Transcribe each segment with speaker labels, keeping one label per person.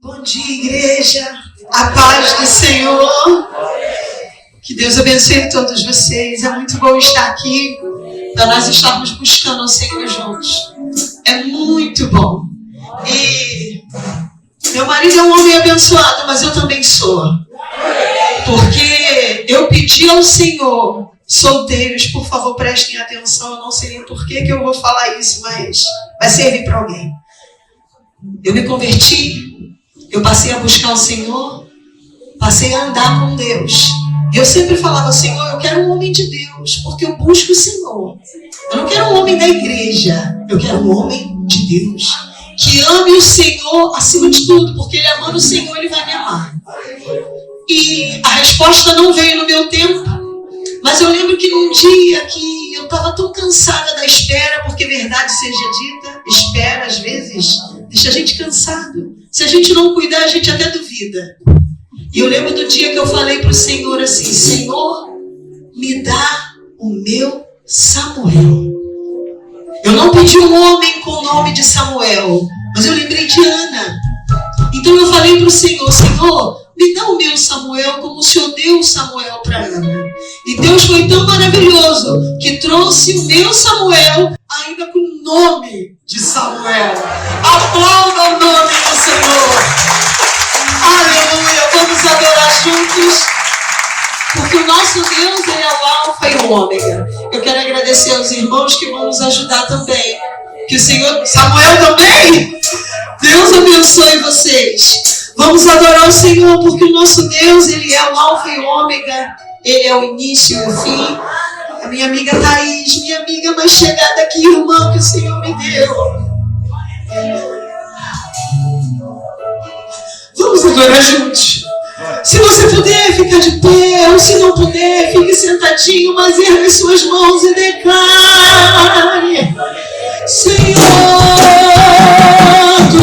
Speaker 1: Bom dia, igreja. A paz do Senhor. Que Deus abençoe todos vocês. É muito bom estar aqui para nós estarmos buscando o Senhor juntos. É muito bom. E meu marido é um homem abençoado, mas eu também sou. Porque eu pedi ao Senhor, solteiros, por favor, prestem atenção. Eu não sei por que eu vou falar isso, mas vai servir para alguém. Eu me converti, eu passei a buscar o Senhor, passei a andar com Deus. E eu sempre falava, Senhor, eu quero um homem de Deus, porque eu busco o Senhor. Eu não quero um homem da igreja, eu quero um homem de Deus, que ame o Senhor acima de tudo, porque ele amando o Senhor, ele vai me amar. E a resposta não veio no meu tempo, mas eu lembro que num dia que eu estava tão cansada da espera, porque verdade seja dita, espera às vezes deixa a gente cansado. Se a gente não cuidar, a gente até duvida. E eu lembro do dia que eu falei para o Senhor assim, Senhor, me dá o meu Samuel. Eu não pedi um homem com o nome de Samuel, mas eu lembrei de Ana. Então eu falei para o Senhor, Senhor, me dá o meu Samuel como o Senhor deu o Samuel para Ana. E Deus foi tão maravilhoso que trouxe o meu Samuel ainda com o nome de Samuel. Aplauda o nome do Senhor. Aleluia. Vamos adorar juntos. Porque o nosso Deus, ele é o Alfa e o Ômega. Eu quero agradecer aos irmãos que vão nos ajudar também. Que o Senhor... Samuel também? Deus abençoe vocês. Vamos adorar o Senhor, porque o nosso Deus, ele é o Alfa e o Ômega. Ele é o início e o fim. A minha amiga Thaís, minha amiga mais chegada aqui, irmã, que o Senhor me deu. Vamos adorar juntos. Se você puder, fica de pé. Ou se não puder, fique sentadinho, mas ergue suas mãos e declare: Senhor, Tu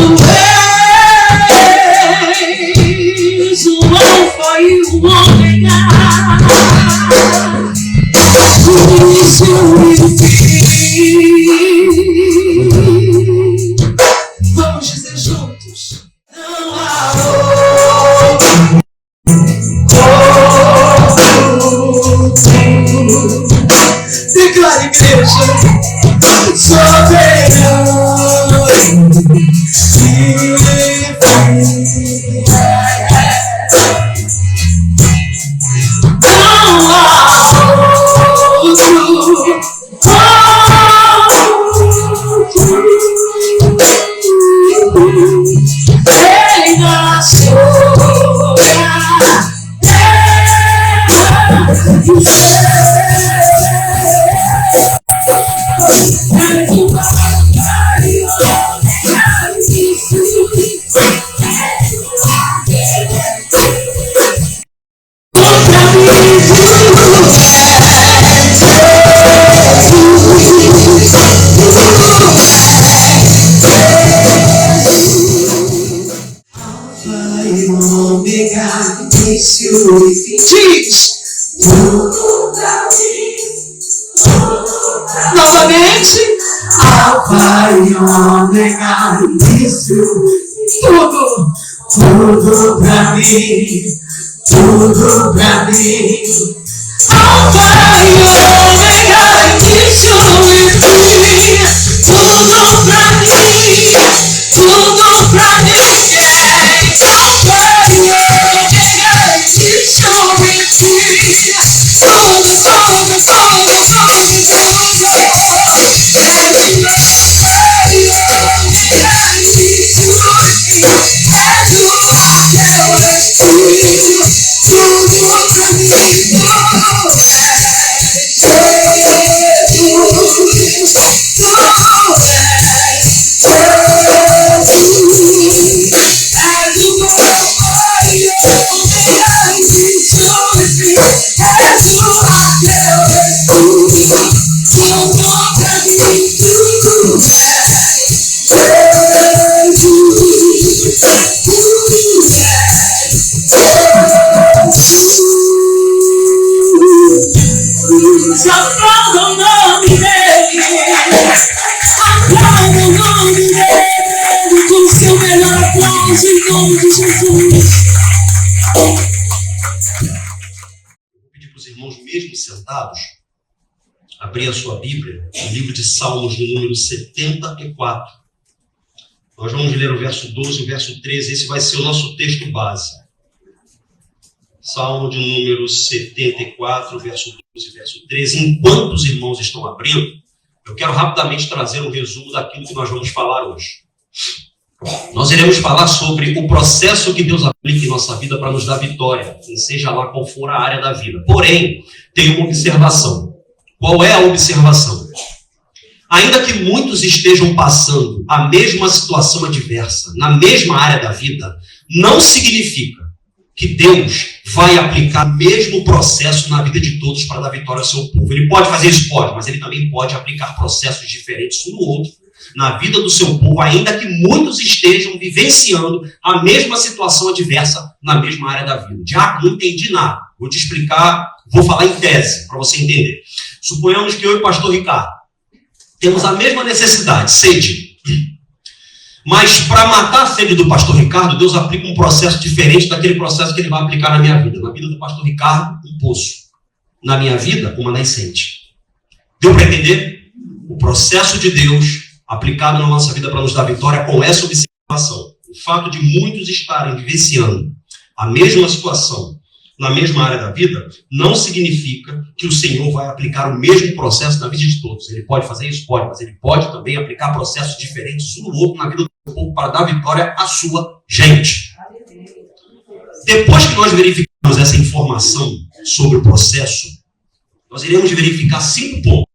Speaker 1: és o Alfa e o Ômega, o início e o fim. Vamos dizer juntos: não há outro como Tu. Declare, igreja, soberano. Ele nasceu diz tudo pra mim, novamente, Alfa e Ômega, início, tudo pra mim, tudo pra mim, Alfa e Ômega, início e fim, tudo pra mim, tudo pra ninguém, Alfa e Ômega, início e fim, tudo
Speaker 2: em nome de Jesus.
Speaker 3: Eu vou pedir para os irmãos, mesmo sentados, abrir a sua Bíblia, no livro de Salmos, no número 74. Nós vamos ler o verso 12 e o verso 13. Esse vai ser o nosso texto base. Salmo de número 74, verso 12 e verso 13. Enquanto os irmãos estão abrindo, eu quero rapidamente trazer um resumo daquilo que nós vamos falar hoje. Nós iremos falar sobre o processo que Deus aplica em nossa vida para nos dar vitória, seja lá qual for a área da vida. Porém, tem uma observação. Qual é a observação? Ainda que muitos estejam passando a mesma situação adversa, na mesma área da vida, não significa que Deus vai aplicar o mesmo processo na vida de todos para dar vitória ao seu povo. Ele pode fazer isso? Pode, mas ele também pode aplicar processos diferentes um no outro, na vida do seu povo, ainda que muitos estejam vivenciando a mesma situação adversa na mesma área da vida. Diácono, não entendi nada. Vou te explicar, vou falar em tese, para você entender. Suponhamos que eu e o pastor Ricardo temos a mesma necessidade, sede. Mas para matar a sede do pastor Ricardo, Deus aplica um processo diferente daquele processo que ele vai aplicar na minha vida. Na vida do pastor Ricardo, um poço. Na minha vida, uma nascente. Deu para entender? O processo de Deus aplicado na nossa vida para nos dar vitória com essa observação. O fato de muitos estarem vivenciando a mesma situação na mesma área da vida, não significa que o Senhor vai aplicar o mesmo processo na vida de todos. Ele pode fazer isso? Pode, mas ele pode também aplicar processos diferentes um no outro na vida do povo para dar vitória à sua gente. Depois que nós verificamos essa informação sobre o processo, nós iremos verificar 5 pontos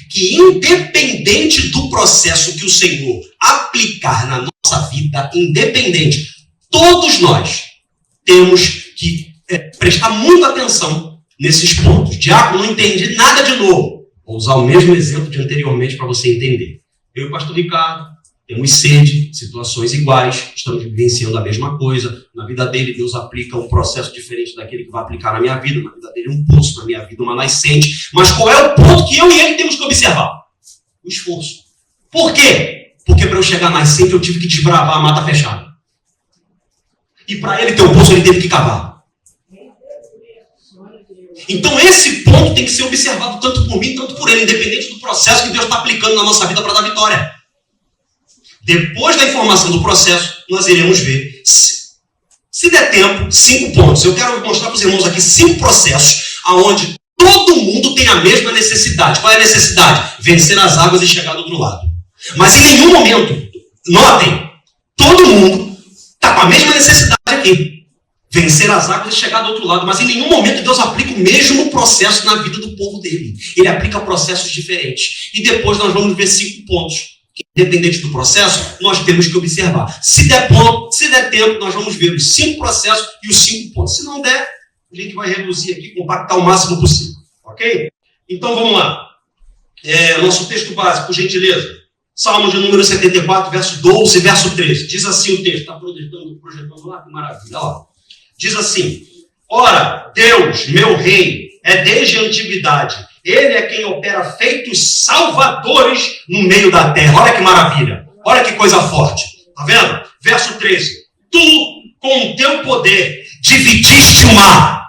Speaker 3: que, independente do processo que o Senhor aplicar na nossa vida, independente, todos nós temos que prestar muita atenção nesses pontos. Diácono, não entendi nada de novo. Vou usar o mesmo exemplo de anteriormente para você entender. Eu e o pastor Ricardo temos sede, situações iguais, estamos vivenciando a mesma coisa. Na vida dele, Deus aplica um processo diferente daquele que vai aplicar na minha vida. Na vida dele, um poço, na minha vida, uma nascente. Mas qual é o ponto que eu e ele temos que observar? O esforço. Por quê? Porque para eu chegar na nascente, eu tive que desbravar a mata fechada. E para ele ter o poço, ele teve que cavar. Então esse ponto tem que ser observado tanto por mim, tanto por ele, independente do processo que Deus está aplicando na nossa vida para dar vitória. Depois da informação do processo, nós iremos ver, se der tempo, 5 pontos. Eu quero mostrar para os irmãos aqui 5 processos onde todo mundo tem a mesma necessidade. Qual é a necessidade? Vencer as águas e chegar do outro lado. Mas em nenhum momento, notem, todo mundo está com a mesma necessidade aqui. Vencer as águas e chegar do outro lado. Mas em nenhum momento Deus aplica o mesmo processo na vida do povo dele. Ele aplica processos diferentes. E depois nós vamos ver 5 pontos que, independente do processo, nós temos que observar. Se der tempo, nós vamos ver os 5 processos e os 5 pontos. Se não der, a gente vai reduzir aqui, compactar o máximo possível. Ok? Então vamos lá. Nosso texto básico, por gentileza. Salmo de número 74, verso 12 e verso 13. Diz assim o texto. Está projetando lá? Que maravilha. Olha lá. Diz assim: ora, Deus, meu rei, é desde a antiguidade. Ele é quem opera feitos salvadores no meio da terra. Olha que maravilha. Olha que coisa forte. Está vendo? Verso 13. Tu, com o teu poder, dividiste o mar.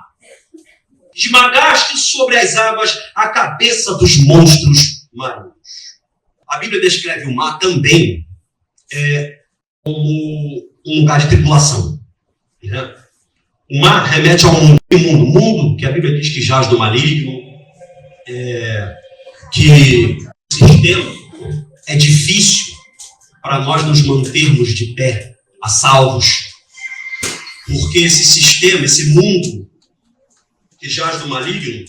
Speaker 3: Esmagaste sobre as águas a cabeça dos monstros marinhos. A Bíblia descreve o mar também como um lugar de tribulação. Né? O mar remete ao mundo. O mundo, que a Bíblia diz que jaz do maligno, que o sistema é difícil para nós nos mantermos de pé, a salvos. Porque esse sistema, esse mundo que jaz do maligno,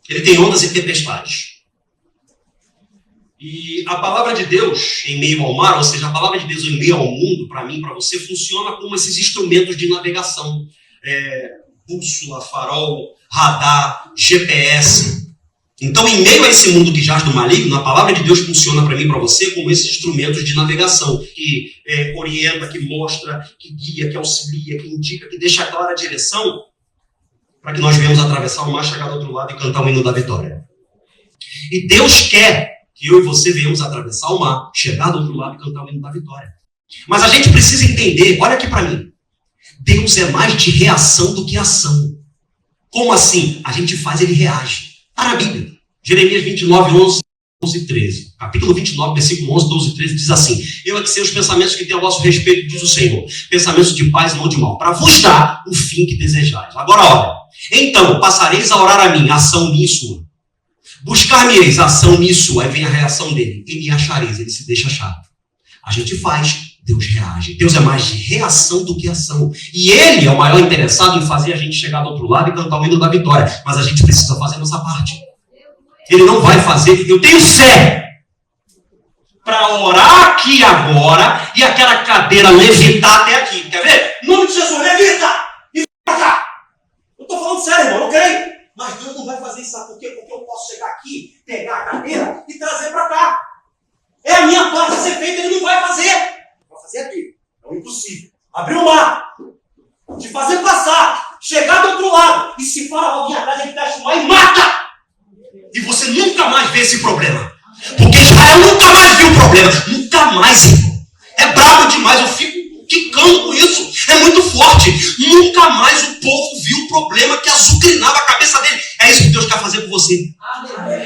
Speaker 3: ele tem ondas e tempestades. E a palavra de Deus em meio ao mar, ou seja, a palavra de Deus em meio ao mundo, para mim, para você, funciona como esses instrumentos de navegação. Bússola, farol, radar, GPS. Então, em meio a esse mundo que jaz do maligno, a palavra de Deus funciona para mim e para você como esses instrumentos de navegação, que orienta, que mostra, que guia, que auxilia, que indica, que deixa clara a direção, para que nós venhamos atravessar o mar, chegar do outro lado e cantar o hino da vitória. E Deus quer que eu e você venhamos atravessar o mar, chegar do outro lado e cantar o hino da vitória. Mas a gente precisa entender, olha aqui para mim. Deus é mais de reação do que ação. Como assim? A gente faz, ele reage. Está na Bíblia. Jeremias 29, 11 e 13. Capítulo 29, versículo 11, 12 e 13 diz assim: eu é que sei os pensamentos que tenho a vosso respeito, diz o Senhor. Pensamentos de paz e não de mal, para vos dar o fim que desejais. Agora olha. Então, passareis a orar a mim, ação minha e sua. Buscar-me-eis, ação minha e sua. Aí vem a reação dele. E me achareis, ele se deixa achar. A gente faz, Deus reage. Deus é mais de reação do que ação. E ele é o maior interessado em fazer a gente chegar do outro lado e cantar o hino da vitória. Mas a gente precisa fazer a nossa parte. Ele não vai fazer. Eu tenho fé para orar aqui agora e aquela cadeira levitar até aqui. Quer ver? Em nome de Jesus, levita! E vem pra cá. Eu estou falando sério, irmão, eu creio. Mas Deus não vai fazer isso, sabe por quê? Porque eu posso chegar aqui, pegar a cadeira e trazer para cá. É a minha parte a ser feita, ele não vai fazer. Vai fazer aqui. É o impossível. Abrir o mar. Te fazer passar. Chegar do outro lado. E se fala alguém atrás, ele fecha o mar e mata. E você nunca mais vê esse problema. Porque Israel nunca mais viu o problema. Nunca mais, irmão. É brabo demais. Eu fico quicando com isso. É muito forte. Nunca mais o povo viu o problema que azucrinava a cabeça dele. É isso que Deus quer fazer com você.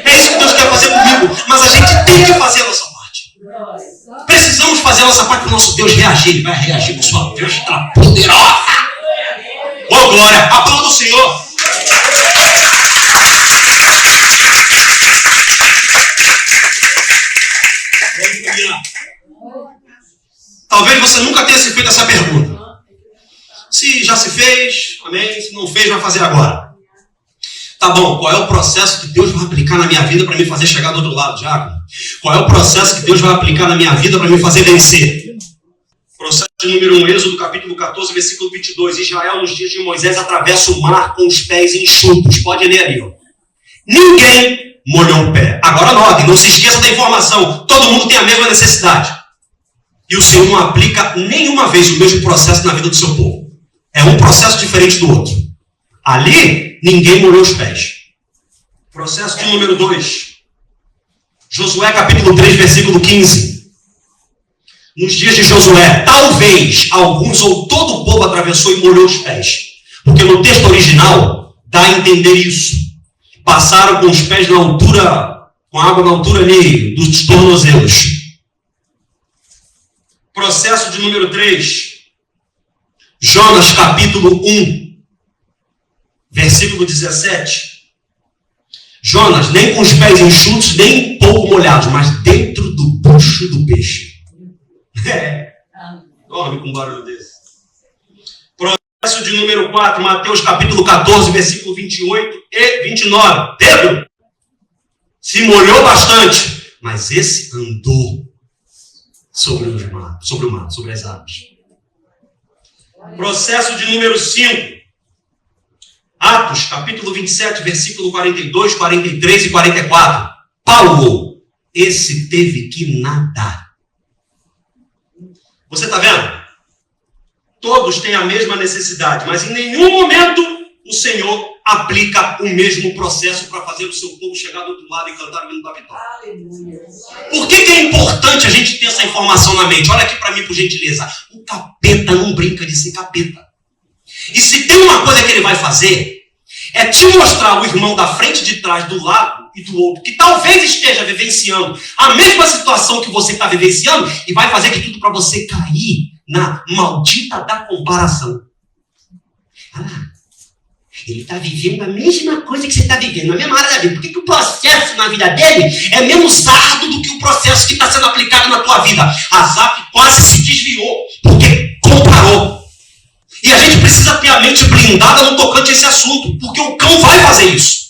Speaker 3: É isso que Deus quer fazer comigo. Mas a gente tem que fazer a nossa parte. Precisamos fazer a nossa parte para o nosso Deus reagir. Ele vai reagir com sua Deus poderosa. Oh, glória. Aplauda o Senhor. Talvez você nunca tenha se feito essa pergunta. Se já se fez, amém. Se não fez, vai fazer agora. Tá bom, qual é o processo que Deus vai aplicar na minha vida para me fazer chegar do outro lado, Diácono? Qual é o processo que Deus vai aplicar na minha vida para me fazer vencer? Processo número 1, Êxodo capítulo 14, versículo 22. Israel, nos dias de Moisés, atravessa o mar com os pés enxutos. Pode ler ali, ó. Ninguém molhou o pé. Agora notem, não se esqueça da informação. Todo mundo tem a mesma necessidade. E o Senhor não aplica nenhuma vez o mesmo processo na vida do seu povo. É um processo diferente do outro. Ali, ninguém molhou os pés. Processo de número 2. Josué capítulo 3, versículo 15. Nos dias de Josué, talvez alguns ou todo o povo atravessou e molhou os pés. Porque no texto original, dá a entender isso. Passaram com os pés na altura, com a água na altura ali dos tornozelos. Processo de número 3. Jonas capítulo 1, versículo 17. Jonas, nem com os pés enxutos, nem pouco molhados, mas dentro do bucho do peixe. Dorme com um barulho desse. Processo de número 4, Mateus capítulo 14, versículo 28 e 29. Pedro se molhou bastante, mas esse andou sobre o mar, sobre as águas. Processo de número 5. Atos, capítulo 27, versículo 42, 43 e 44. Paulo, esse teve que nadar. Você está vendo? Todos têm a mesma necessidade, mas em nenhum momento o Senhor aplica o mesmo processo para fazer o seu povo chegar do outro lado e cantar o hino da vitória. Por que é importante a gente ter essa informação na mente? Olha aqui para mim, por gentileza. O capeta não brinca de ser capeta. E se tem uma coisa que ele vai fazer, é te mostrar o irmão da frente, de trás, do lado e do outro, que talvez esteja vivenciando a mesma situação que você está vivenciando, e vai fazer de tudo para você cair na maldita da comparação. Ele está vivendo a mesma coisa que você está vivendo, na mesma área da vida. Por que o processo na vida dele é menos árduo do que o processo que está sendo aplicado na tua vida? Asaf quase se desviou, porque comparou. E a gente precisa ter a mente blindada no tocante a esse assunto, porque o cão vai fazer isso.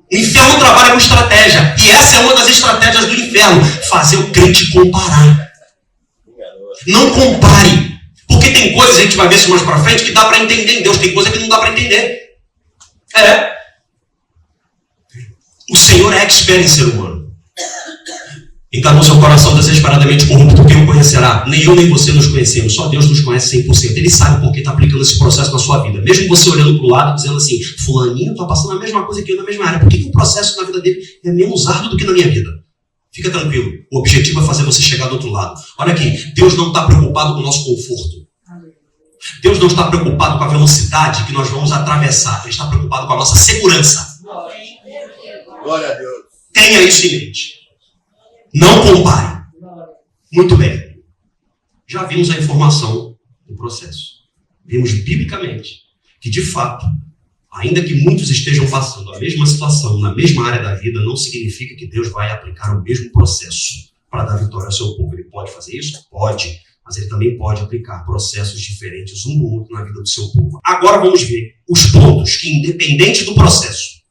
Speaker 3: O inferno trabalha com estratégia, e essa é uma das estratégias do inferno, fazer o crente comparar. Não compare, porque tem coisas, a gente vai ver isso mais para frente, que dá para entender em Deus, tem coisa que não dá para entender. O Senhor é expert em ser humano. Encarnou seu coração desesperadamente corrupto, quem o conhecerá? Nem eu nem você nos conhecemos, só Deus nos conhece 100%. Ele sabe por que está aplicando esse processo na sua vida. Mesmo você olhando para o lado, dizendo assim, fulaninho está passando a mesma coisa que eu na mesma área. Por que o processo na vida dele é menos árduo do que na minha vida? Fica tranquilo. O objetivo é fazer você chegar do outro lado. Olha aqui, Deus não está preocupado com o nosso conforto. Deus não está preocupado com a velocidade que nós vamos atravessar. Ele está preocupado com a nossa segurança.
Speaker 2: Glória a Deus.
Speaker 3: Tenha isso em mente. Não compare. Muito bem. Já vimos a informação do processo. Vimos biblicamente que, de fato, ainda que muitos estejam passando a mesma situação na mesma área da vida, não significa que Deus vai aplicar o mesmo processo para dar vitória ao seu povo. Ele pode fazer isso? Pode. Mas ele também pode aplicar processos diferentes um do outro na vida do seu povo. Agora vamos ver os pontos que, independente do processo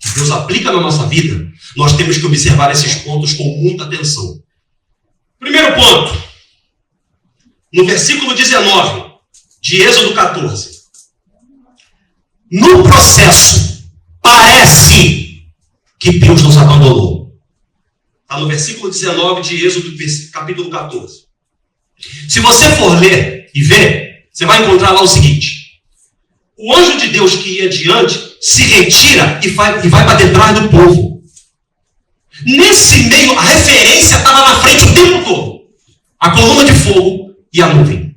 Speaker 3: que Deus aplica na nossa vida, nós temos que observar esses pontos com muita atenção. Primeiro ponto, no versículo 19 de Êxodo 14. No processo, parece que Deus nos abandonou. Está no versículo 19 de Êxodo, capítulo 14. Se você for ler e ver, você vai encontrar lá o seguinte. O anjo de Deus que ia adiante se retira e vai para detrás do povo. Nesse meio, a referência estava na frente o tempo todo. A coluna de fogo e a nuvem.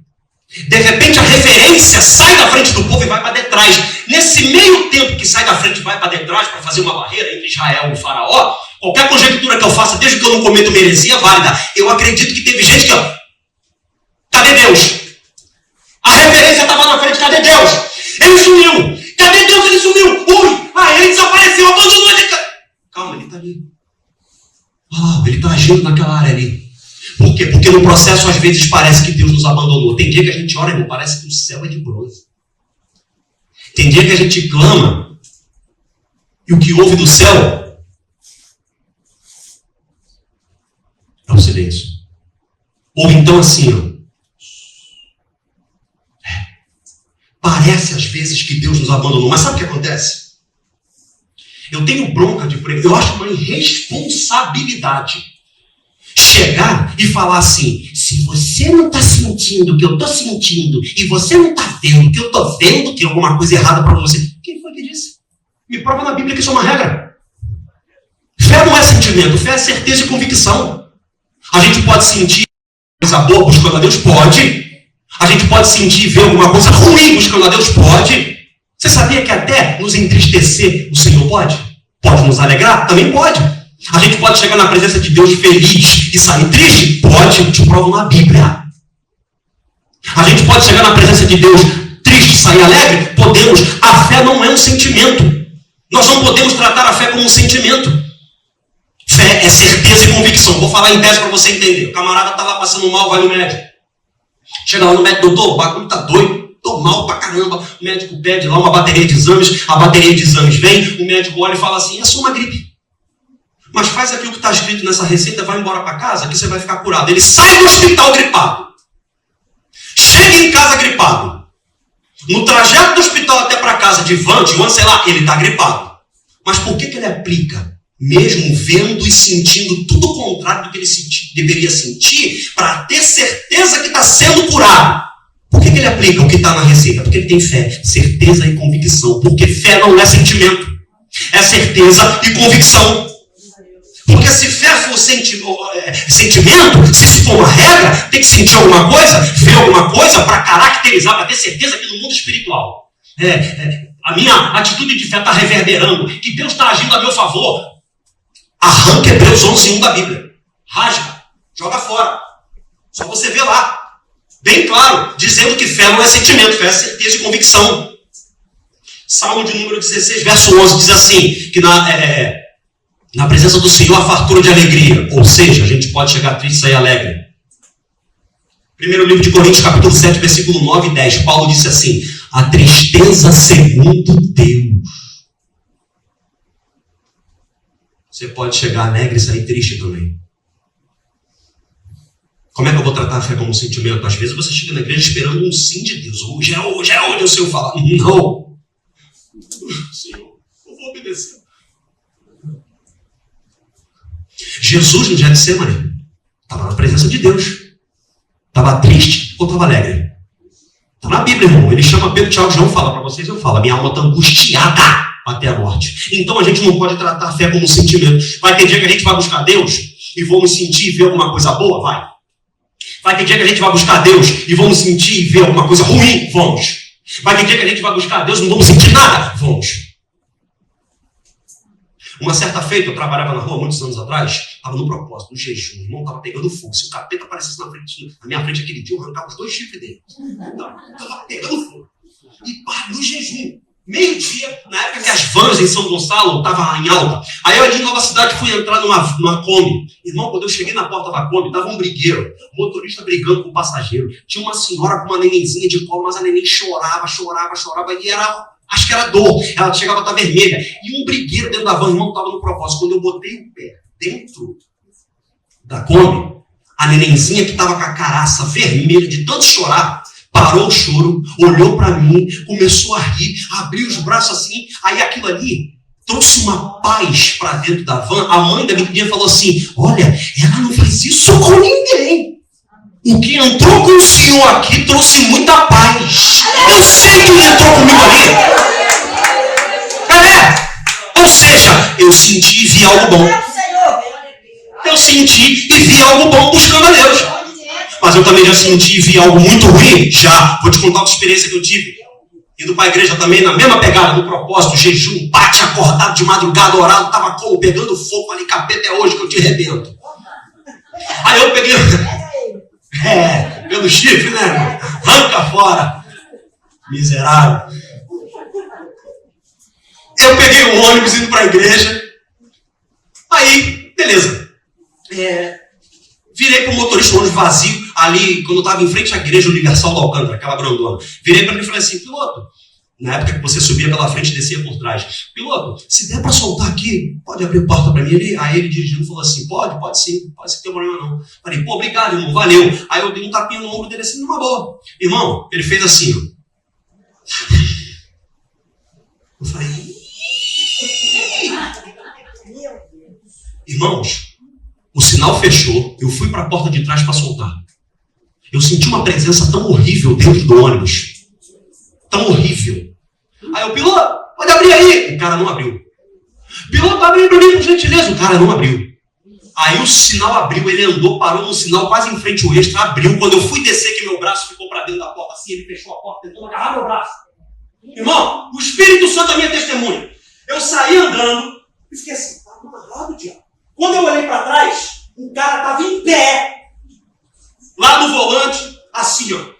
Speaker 3: De repente, a referência sai da frente do povo e vai para detrás. Nesse meio tempo que sai da frente e vai para detrás para fazer uma barreira entre Israel e o faraó, qualquer conjectura que eu faça, desde que eu não cometo heresia, é válida. Eu acredito que teve gente que... Cadê Deus? A referência estava na frente. Cadê Deus? Ele sumiu. Cadê Deus? Ele sumiu. Ui, ele desapareceu. Abandonou ele. Calma, ele está ali. Ele está agindo naquela área ali. Por quê? Porque no processo, às vezes, parece que Deus nos abandonou. Tem dia que a gente ora e não parece que o céu é de bronze. Tem dia que a gente clama e o que ouve do céu é o silêncio. Ou então assim, ó. Parece às vezes que Deus nos abandonou. Mas sabe o que acontece? Eu tenho bronca de pregar. Eu acho uma irresponsabilidade chegar e falar assim: se você não está sentindo o que eu estou sentindo e você não está vendo o que eu estou vendo, tem alguma coisa errada para você. Quem foi que disse? Me prova na Bíblia que isso é uma regra. Fé não é sentimento, fé é certeza e convicção. A gente pode sentir coisa boa buscando a Deus? Pode. A gente pode sentir e ver alguma coisa ruim buscando a Deus? Pode. Você sabia que até nos entristecer o Senhor pode? Pode nos alegrar? Também pode. A gente pode chegar na presença de Deus feliz e sair triste? Pode. Eu te provo na Bíblia. A gente pode chegar na presença de Deus triste e sair alegre? Podemos. A fé não é um sentimento. Nós não podemos tratar a fé como um sentimento. Fé é certeza e convicção. Vou falar em tese para você entender. O camarada está lá passando mal, vai no médico. Chega lá no médico: doutor, o bagulho tá doido, tô mal pra caramba. O médico pede lá uma bateria de exames, a bateria de exames vem, o médico olha e fala assim: é só uma gripe. Mas faz aqui o que está escrito nessa receita, vai embora para casa que você vai ficar curado. Ele sai do hospital gripado. Chega em casa gripado. No trajeto do hospital até para casa, de van, sei lá, ele está gripado. Mas por que ele aplica? Mesmo vendo e sentindo tudo o contrário do que ele deveria sentir, para ter certeza que está sendo curado. Por que ele aplica o que está na receita? Porque ele tem fé, certeza e convicção. Porque fé não é sentimento, é certeza e convicção. Porque se fé for sentimento, se isso for uma regra, tem que sentir alguma coisa, ver alguma coisa para caracterizar, para ter certeza que no mundo espiritual a minha atitude de fé está reverberando, que Deus está agindo a meu favor. Arranca Hebreus 11:1 da Bíblia. Rasga. Joga fora. Só você vê lá. Bem claro. Dizendo que fé não é sentimento. Fé é certeza e convicção. Salmo de número 16, verso 11 diz assim. Que na presença do Senhor há fartura de alegria. Ou seja, a gente pode chegar triste e sair alegre. Primeiro livro de Coríntios, capítulo 7, versículo 9 e 10. Paulo disse assim: a tristeza segundo Deus. Você pode chegar alegre e sair triste também. Como é que eu vou tratar a fé como um sentimento? Às vezes você chega na igreja esperando um sim de Deus. Hoje é onde o Senhor fala. Não. Senhor, eu vou obedecer. Jesus no Getsemane estava na presença de Deus. Estava triste ou estava alegre? Está na Bíblia, irmão. Ele chama Pedro, Tiago, João, fala para vocês, eu falo. Minha alma está angustiada até a morte. Então a gente não pode tratar a fé como um sentimento. Vai ter dia que a gente vai buscar Deus e vamos sentir e ver alguma coisa boa? Vai. Vai ter dia que a gente vai buscar Deus e vamos sentir e ver alguma coisa ruim? Vamos. Vai ter dia que a gente vai buscar Deus e não vamos sentir nada? Vamos. Uma certa feita, eu trabalhava na rua muitos anos atrás, estava no propósito, no jejum, o irmão estava pegando fogo. Se o capeta aparecesse na minha frente aquele dia, eu arrancava os 2 chifres dele. Estava pegando fogo. E pá, no jejum. Meio-dia, na época que as vans em São Gonçalo estavam em alta. Aí eu ali em Nova Cidade fui entrar numa Kombi. Irmão, quando eu cheguei na porta da Kombi, dava um brigueiro, motorista brigando com o passageiro. Tinha uma senhora com uma nenenzinha de colo, mas a neném chorava, e acho que era dor. Ela chegava a estar vermelha. E um brigueiro dentro da van, o irmão estava no propósito. Quando eu botei o pé dentro da Kombi, a nenenzinha que estava com a caraça vermelha de tanto chorar, parou o choro, olhou para mim, começou a rir, abriu os braços assim, aí aquilo ali trouxe uma paz para dentro da van. A mãe da menina falou assim, olha, ela não fez isso com ninguém. O que entrou com o senhor aqui trouxe muita paz. Eu sei que entrou comigo ali. Ou seja, eu senti e vi algo bom. Eu senti e vi algo bom buscando a Deus. Mas eu também já senti e vi algo muito ruim. Já. Vou te contar uma experiência que eu tive. Indo para a igreja também, na mesma pegada, no propósito, jejum, bate, acordado de madrugada, orado, tava como? Pegando fogo, falei, capeta, é hoje que eu te arrebento. Aí eu peguei... pelo chifre, né, irmão? Arranca fora. Miserável. Eu peguei o ônibus indo para a igreja. Aí, beleza. Virei para o motorista, o ônibus vazio, ali, quando eu estava em frente à Igreja Universal do Alcântara, aquela grandona. Virei para ele e falei assim, piloto, na época que você subia pela frente e descia por trás, piloto, se der para soltar aqui, pode abrir a porta para mim? Aí ele dirigindo falou assim, pode sim, pode ser que tem problema não. Falei, pô, obrigado, irmão, valeu. Aí eu dei um tapinha no ombro dele assim, numa boa. Irmão, ele fez assim, ó. Eu falei, irmãos, o sinal fechou, eu fui para a porta de trás para soltar. Eu senti uma presença tão horrível dentro do ônibus. Tão horrível. Aí o piloto, pode abrir aí. O cara não abriu. Piloto, abre aí para mim, por gentileza. O cara não abriu. Aí o sinal abriu, ele andou, parou no sinal, quase em frente ao extra, abriu. Quando eu fui descer, que meu braço ficou para dentro da porta assim, ele fechou a porta, tentou agarrar meu braço. Irmão, o Espírito Santo é minha testemunha. Eu saí andando e fiquei assim, tá amarrado, diabo. Quando eu olhei para trás, o cara estava em pé, lá no volante, assim, ó.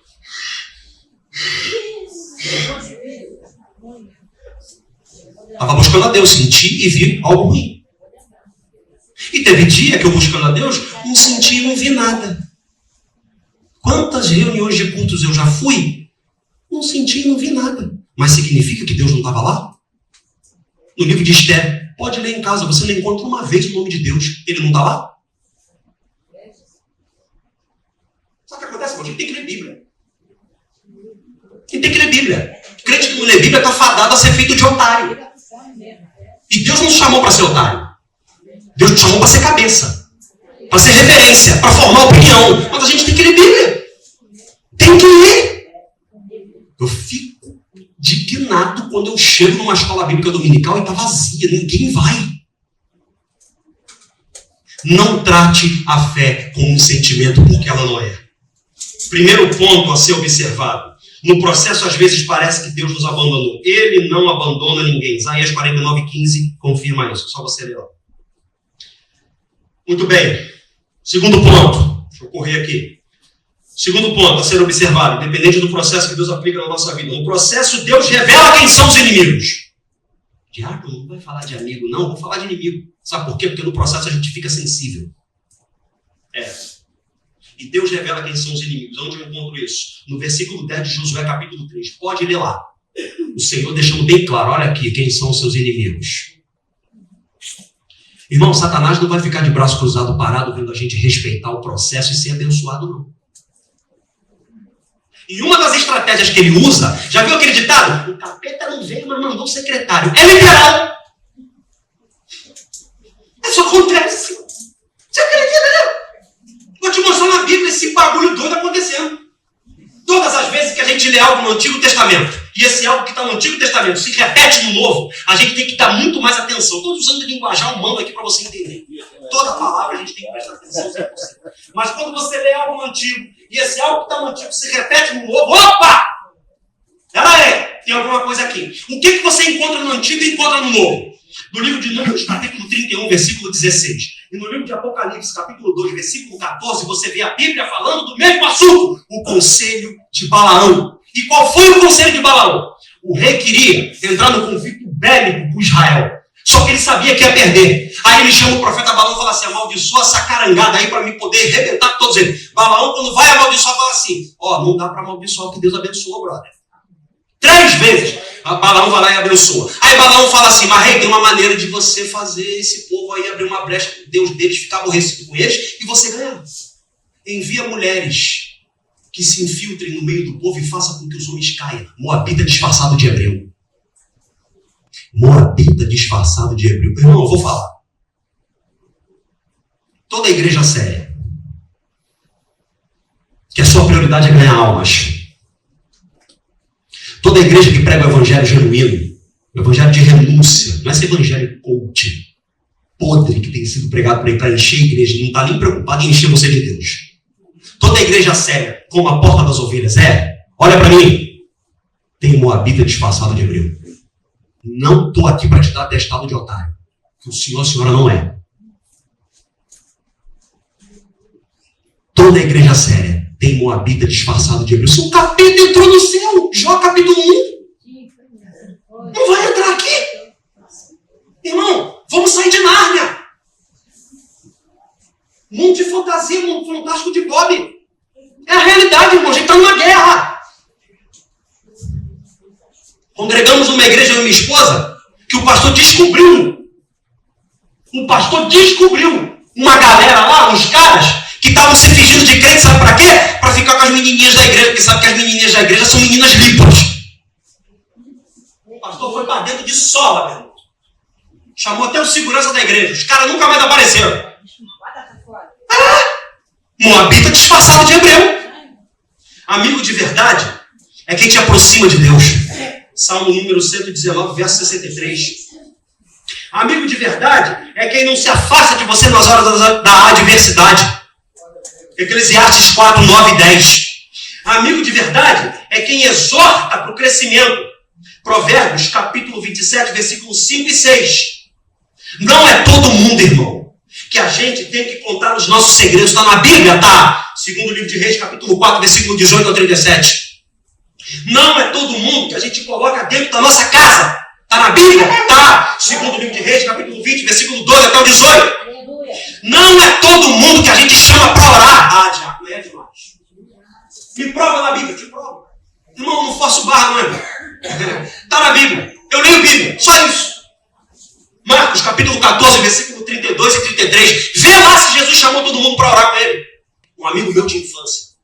Speaker 3: Estava buscando a Deus, senti e vi algo ruim. E teve dia que eu buscando a Deus, não senti e não vi nada. Quantas reuniões de cultos eu já fui, não senti e não vi nada. Mas significa que Deus não estava lá? No livro de Esther, pode ler em casa, você não encontra uma vez o nome de Deus. Ele não está lá? Sabe o que acontece? A gente tem que ler Bíblia. Quem tem que ler Bíblia? O crente que não lê Bíblia está fadado a ser feito de otário. E Deus não te chamou para ser otário. Deus te chamou para ser cabeça. Para ser referência. Para formar opinião. Mas a gente tem que ler Bíblia. Tem que ler. Eu fico indignado quando eu chego numa escola bíblica dominical e está vazia. Ninguém vai. Não trate a fé como um sentimento, porque ela não é. Primeiro ponto a ser observado. No processo, às vezes, parece que Deus nos abandonou. Ele não abandona ninguém. Isaías 49:15 confirma isso. Só você ler lá. Muito bem. Segundo ponto. Deixa eu correr aqui. Segundo ponto a ser observado, independente do processo que Deus aplica na nossa vida. No processo, Deus revela quem são os inimigos. Diabo, não vai falar de amigo, não. Vou falar de inimigo. Sabe por quê? Porque no processo a gente fica sensível. E Deus revela quem são os inimigos. Onde eu encontro isso? No versículo 10 de Josué, capítulo 3. Pode ler lá. O Senhor deixando bem claro, olha aqui, quem são os seus inimigos. Irmão, Satanás não vai ficar de braço cruzado parado vendo a gente respeitar o processo e ser abençoado, não. E uma das estratégias que ele usa, já viu aquele ditado? O capeta não veio, mas mandou o secretário. É literal. Isso acontece. Você acredita, né? Vou te mostrar na Bíblia esse bagulho doido acontecendo. Todas as vezes que a gente lê algo no Antigo Testamento, e esse algo que está no Antigo Testamento se repete no Novo, a gente tem que dar muito mais atenção. Estou usando de linguajar humano aqui para você entender. Toda palavra a gente tem que prestar atenção, se é possível. Mas quando você lê algo no Antigo, e esse algo que está no Antigo se repete no Novo, opa! Tem alguma coisa aqui. O que você encontra no Antigo e encontra no Novo? No livro de Números, capítulo 31, versículo 16. E no livro de Apocalipse, capítulo 2, versículo 14, você vê a Bíblia falando do mesmo assunto. O conselho de Balaão. E qual foi o conselho de Balaão? O rei queria entrar no conflito bélico com Israel. Só que ele sabia que ia perder. Aí ele chama o profeta Balaão e fala assim: amaldiçoa essa carangada aí para mim poder arrebentar todos eles. Balaão, quando vai amaldiçoar, fala assim: não dá para amaldiçoar que Deus abençoou, brother. 3 vezes. Balaão vai lá e abençoa. Aí Balaão fala assim: mas rei, tem uma maneira de você fazer esse povo aí abrir uma brecha com Deus deles, ficar aborrecido com eles e você ganhar. Envia mulheres que se infiltrem no meio do povo e faça com que os homens caiam. Moabita disfarçado de hebreu. Moabita disfarçado de hebreu. Irmão, eu vou falar. Toda igreja séria, que a sua prioridade é ganhar almas. Toda igreja que prega o evangelho genuíno, o evangelho de renúncia, não é esse evangelho coach, podre que tem sido pregado por aí para encher a igreja, não está nem preocupado em encher você de Deus. Toda igreja séria, como a porta das ovelhas olha para mim, tem moabita disfarçado de hebreu. Não estou aqui para te dar atestado de otário, que o senhor, a senhora não é. Toda igreja séria tem moabita disfarçado de hebreu. Se o capeta entrou no céu, Jó capítulo 1, não vai entrar aqui. Irmão, vamos sair de Nárnia. Mundo de fantasia, mundo fantástico de Bob. É a realidade, irmão. A gente está numa guerra. Congregamos numa igreja, eu e minha esposa, que o pastor descobriu. O pastor descobriu uma galera lá, uns caras, que estavam se fingindo de crente, sabe para quê? Para ficar com as menininhas da igreja, porque sabe que as menininhas da igreja são meninas limpas. O pastor foi para dentro de sola, meu irmão. Chamou até o segurança da igreja. Os caras nunca mais apareceram. Moabita disfarçado de hebreu. Amigo de verdade é quem te aproxima de Deus. Salmo número 119, verso 63. Amigo de verdade é quem não se afasta de você nas horas da adversidade. Eclesiastes 4, 9 e 10. Amigo de verdade é quem exorta para o crescimento. Provérbios, capítulo 27, versículos 5 e 6. Não é todo mundo, irmão, que a gente tem que contar os nossos segredos. Está na Bíblia, tá? Segundo livro de Reis, capítulo 4, versículo 18 ao 37. Não é todo mundo que a gente coloca dentro da nossa casa. Está na Bíblia? Tá. Segundo livro de Reis, capítulo 20, versículo 12 até o 18. Não é todo mundo que a gente chama para orar. Diabo, é demais. Me prova na Bíblia, te provo. Irmão, não faço barra, não, irmão. Está na Bíblia. Eu leio Bíblia, só isso. Marcos, capítulo 14, versículo 32 e 33. Vê lá se Jesus chamou todo mundo para orar com ele. Um amigo meu de infância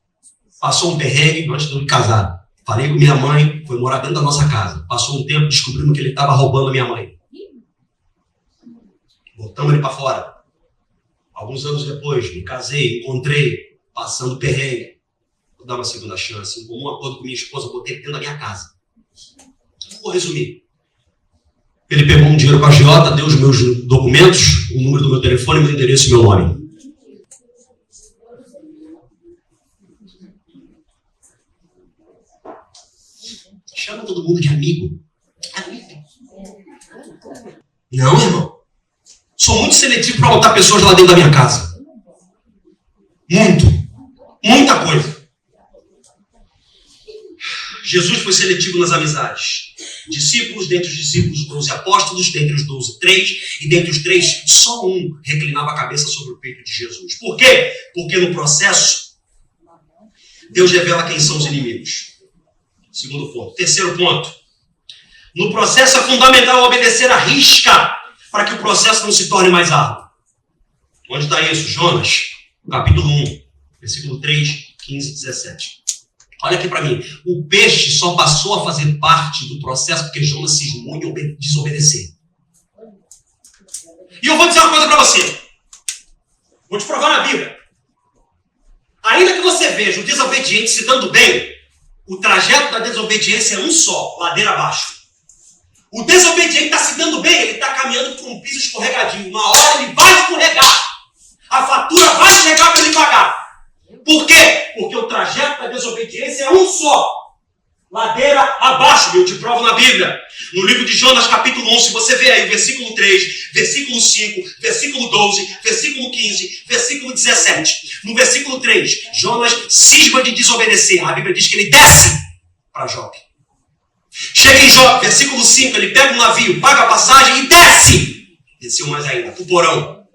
Speaker 3: passou um perrengue antes de eu me casar. Falei com minha mãe, foi morar dentro da nossa casa. Passou um tempo, descobrimos que ele estava roubando a minha mãe. Botamos ele para fora. Alguns anos depois, me casei, encontrei, passando perrengue. Vou dar uma segunda chance. Em comum acordo com minha esposa, botei dentro da minha casa. Vou resumir. Ele pegou um dinheiro com a agiota, deu os meus documentos, o número do meu telefone, meu endereço e meu nome. Chama todo mundo de amigo. Amigo. Não, irmão. Sou muito seletivo para botar pessoas lá dentro da minha casa. Muito. Muita coisa. Jesus foi seletivo nas amizades. Discípulos, dentre os discípulos, 12 apóstolos, dentre os 12, 3, e dentre os 3, só um reclinava a cabeça sobre o peito de Jesus. Por quê? Porque no processo, Deus revela quem são os inimigos. Segundo ponto. Terceiro ponto. No processo é fundamental obedecer à risca para que o processo não se torne mais árduo. Onde está isso? Jonas, capítulo 1, versículo 3, 15 e 17. Olha aqui para mim. O peixe só passou a fazer parte do processo porque Jonas cismou em desobedecer. E eu vou dizer uma coisa para você. Vou te provar na Bíblia. Ainda que você veja o desobediente se dando bem, O trajeto da desobediência é um só, ladeira abaixo. O desobediente está se dando bem, ele está caminhando por um piso escorregadio. Uma hora ele vai escorregar. A fatura vai chegar para ele pagar. Por quê? Porque o trajeto da desobediência é um só. Ladeira abaixo, eu te provo na Bíblia. No livro de Jonas, capítulo 11, se você vê aí, versículo 3, versículo 5, versículo 12, versículo 15, versículo 17. No versículo 3, Jonas cisma de desobedecer. A Bíblia diz que ele desce para Jope. Chega em Jope, versículo 5, ele pega um navio, paga a passagem e desce. Desceu mais ainda, para o porão.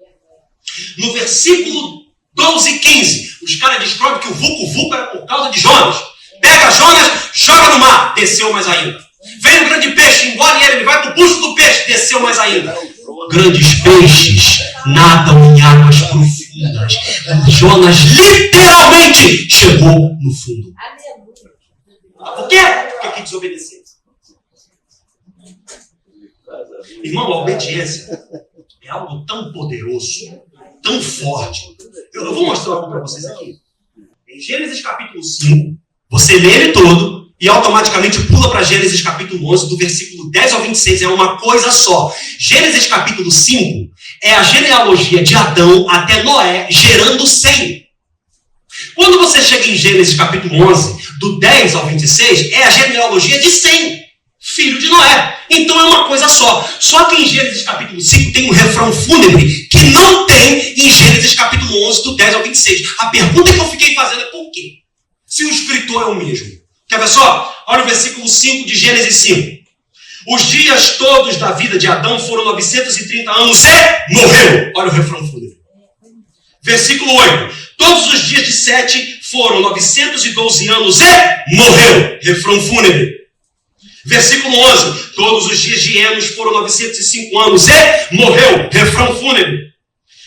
Speaker 3: No versículo 12 e 15, os caras descobrem que o vulco era por causa de Jonas. Pega Jonas, joga no mar, desceu mais ainda. Vem um grande peixe, engole ele vai para o bucho do peixe, desceu mais ainda. Grandes peixes nadam em águas profundas. Jonas literalmente chegou no fundo. Por quê? Porque quem desobedeceu. Irmão, a obediência é algo tão poderoso, tão forte. Eu vou mostrar algo para vocês aqui. Em Gênesis capítulo 5, você lê ele todo e automaticamente pula para Gênesis capítulo 11, do versículo 10 ao 26. É uma coisa só. Gênesis capítulo 5 é a genealogia de Adão até Noé, gerando Sem. Quando você chega em Gênesis capítulo 11, do 10 ao 26, é a genealogia de Sem, filho de Noé. Então é uma coisa só. Só que em Gênesis capítulo 5 tem um refrão fúnebre que não tem em Gênesis capítulo 11, do 10 ao 26. A pergunta que eu fiquei fazendo é por quê? Se o escritor é o mesmo. Quer ver só? Olha o versículo 5 de Gênesis 5. Os dias todos da vida de Adão foram 930 anos e morreu. Olha o refrão fúnebre. Versículo 8. Todos os dias de Sete foram 912 anos e morreu. Refrão fúnebre. Versículo 11. Todos os dias de Enos foram 905 anos e morreu. Refrão fúnebre.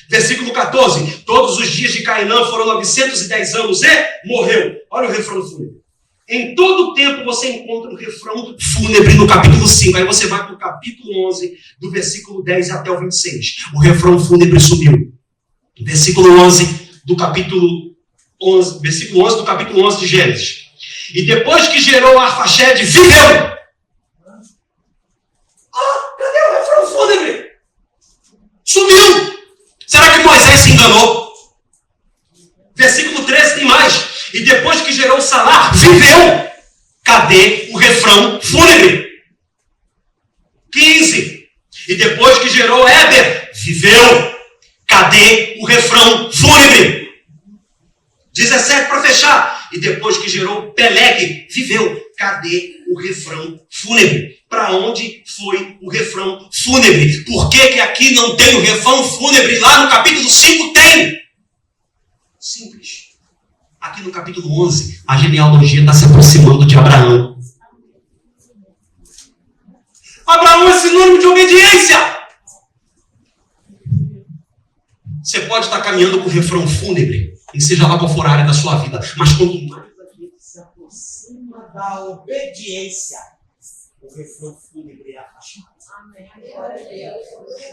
Speaker 3: Versículo 14. Todos os dias de Cainã foram 910 anos e morreu. Olha o refrão fúnebre. Em todo o tempo você encontra um refrão fúnebre no capítulo 5. Aí você vai para o capítulo 11, do versículo 10 até o 26. O refrão fúnebre sumiu. Versículo 11 do capítulo 11, versículo 11 do capítulo 11 de Gênesis. E depois que gerou Arfaxade, viveu. Cadê o refrão fúnebre? Sumiu. Será que Moisés se enganou? Versículo 13 tem mais. E depois que gerou Salar, viveu. Cadê o refrão fúnebre? 15. E depois que gerou Éber, viveu. Cadê o refrão fúnebre? 17 para fechar. E depois que gerou Peleg, viveu. Cadê o refrão fúnebre? Para onde foi o refrão fúnebre? Por que aqui não tem o refrão fúnebre? Lá no capítulo 5 tem. Simples. Aqui no capítulo 11, a genealogia está se aproximando de Abraão. Abraão é sinônimo de obediência. Você pode estar caminhando com o refrão fúnebre, e seja lá qual for a área da sua vida, mas quanto mais a gente se aproxima da obediência, o refrão fúnebre é afastado.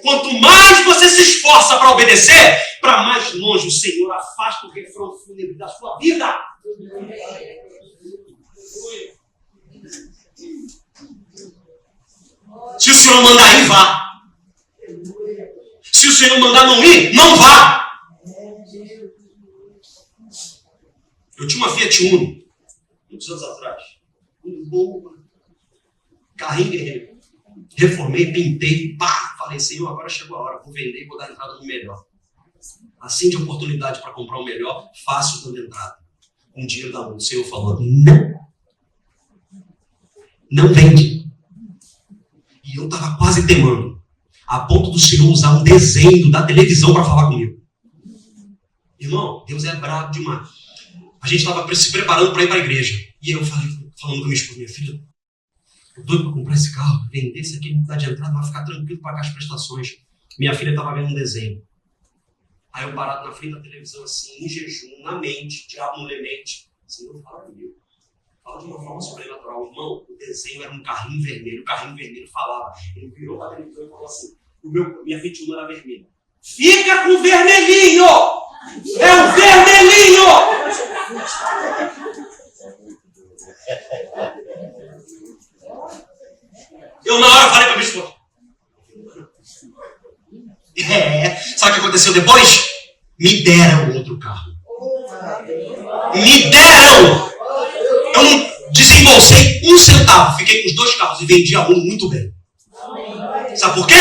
Speaker 3: Quanto mais você se esforça para obedecer, para mais longe o Senhor afasta o refrão fúnebre da sua vida. Se o Senhor mandar ir, vá. Se o Senhor mandar não ir, não vá. Eu tinha uma Fiat Uno, muitos anos atrás. Um bom carrinho guerreiro. Reformei, pintei, pá, falei, Senhor, agora chegou a hora, vou vender e vou dar entrada no melhor. Assim de oportunidade para comprar o melhor, fácil dando entrada. Com dinheiro da mão, o Senhor falou, não vende. E eu estava quase temando, a ponto do Senhor usar um desenho da televisão para falar comigo. Irmão, Deus é bravo demais. A gente estava se preparando para ir para a igreja. E eu falando com a minha esposa, minha filha, eu doido para comprar esse carro, vender esse aqui, não dá de entrada, vai ficar tranquilo pagar as prestações. Minha filha estava vendo um desenho. Aí eu parado na frente da televisão, assim, em jejum, na mente, diabo não lê mente. Senhor, fala comigo. Fala de uma forma sobrenatural. Irmão, o desenho era um carrinho vermelho. O carrinho vermelho falava. Ele virou para a televisão e falou assim, minha Fiat Uno era vermelha. Fica com o vermelhinho! É o vermelhinho! aconteceu depois? Me deram outro carro. Me deram! Eu não desembolsei um centavo. Fiquei com os 2 carros e vendia um muito bem. Sabe por quê?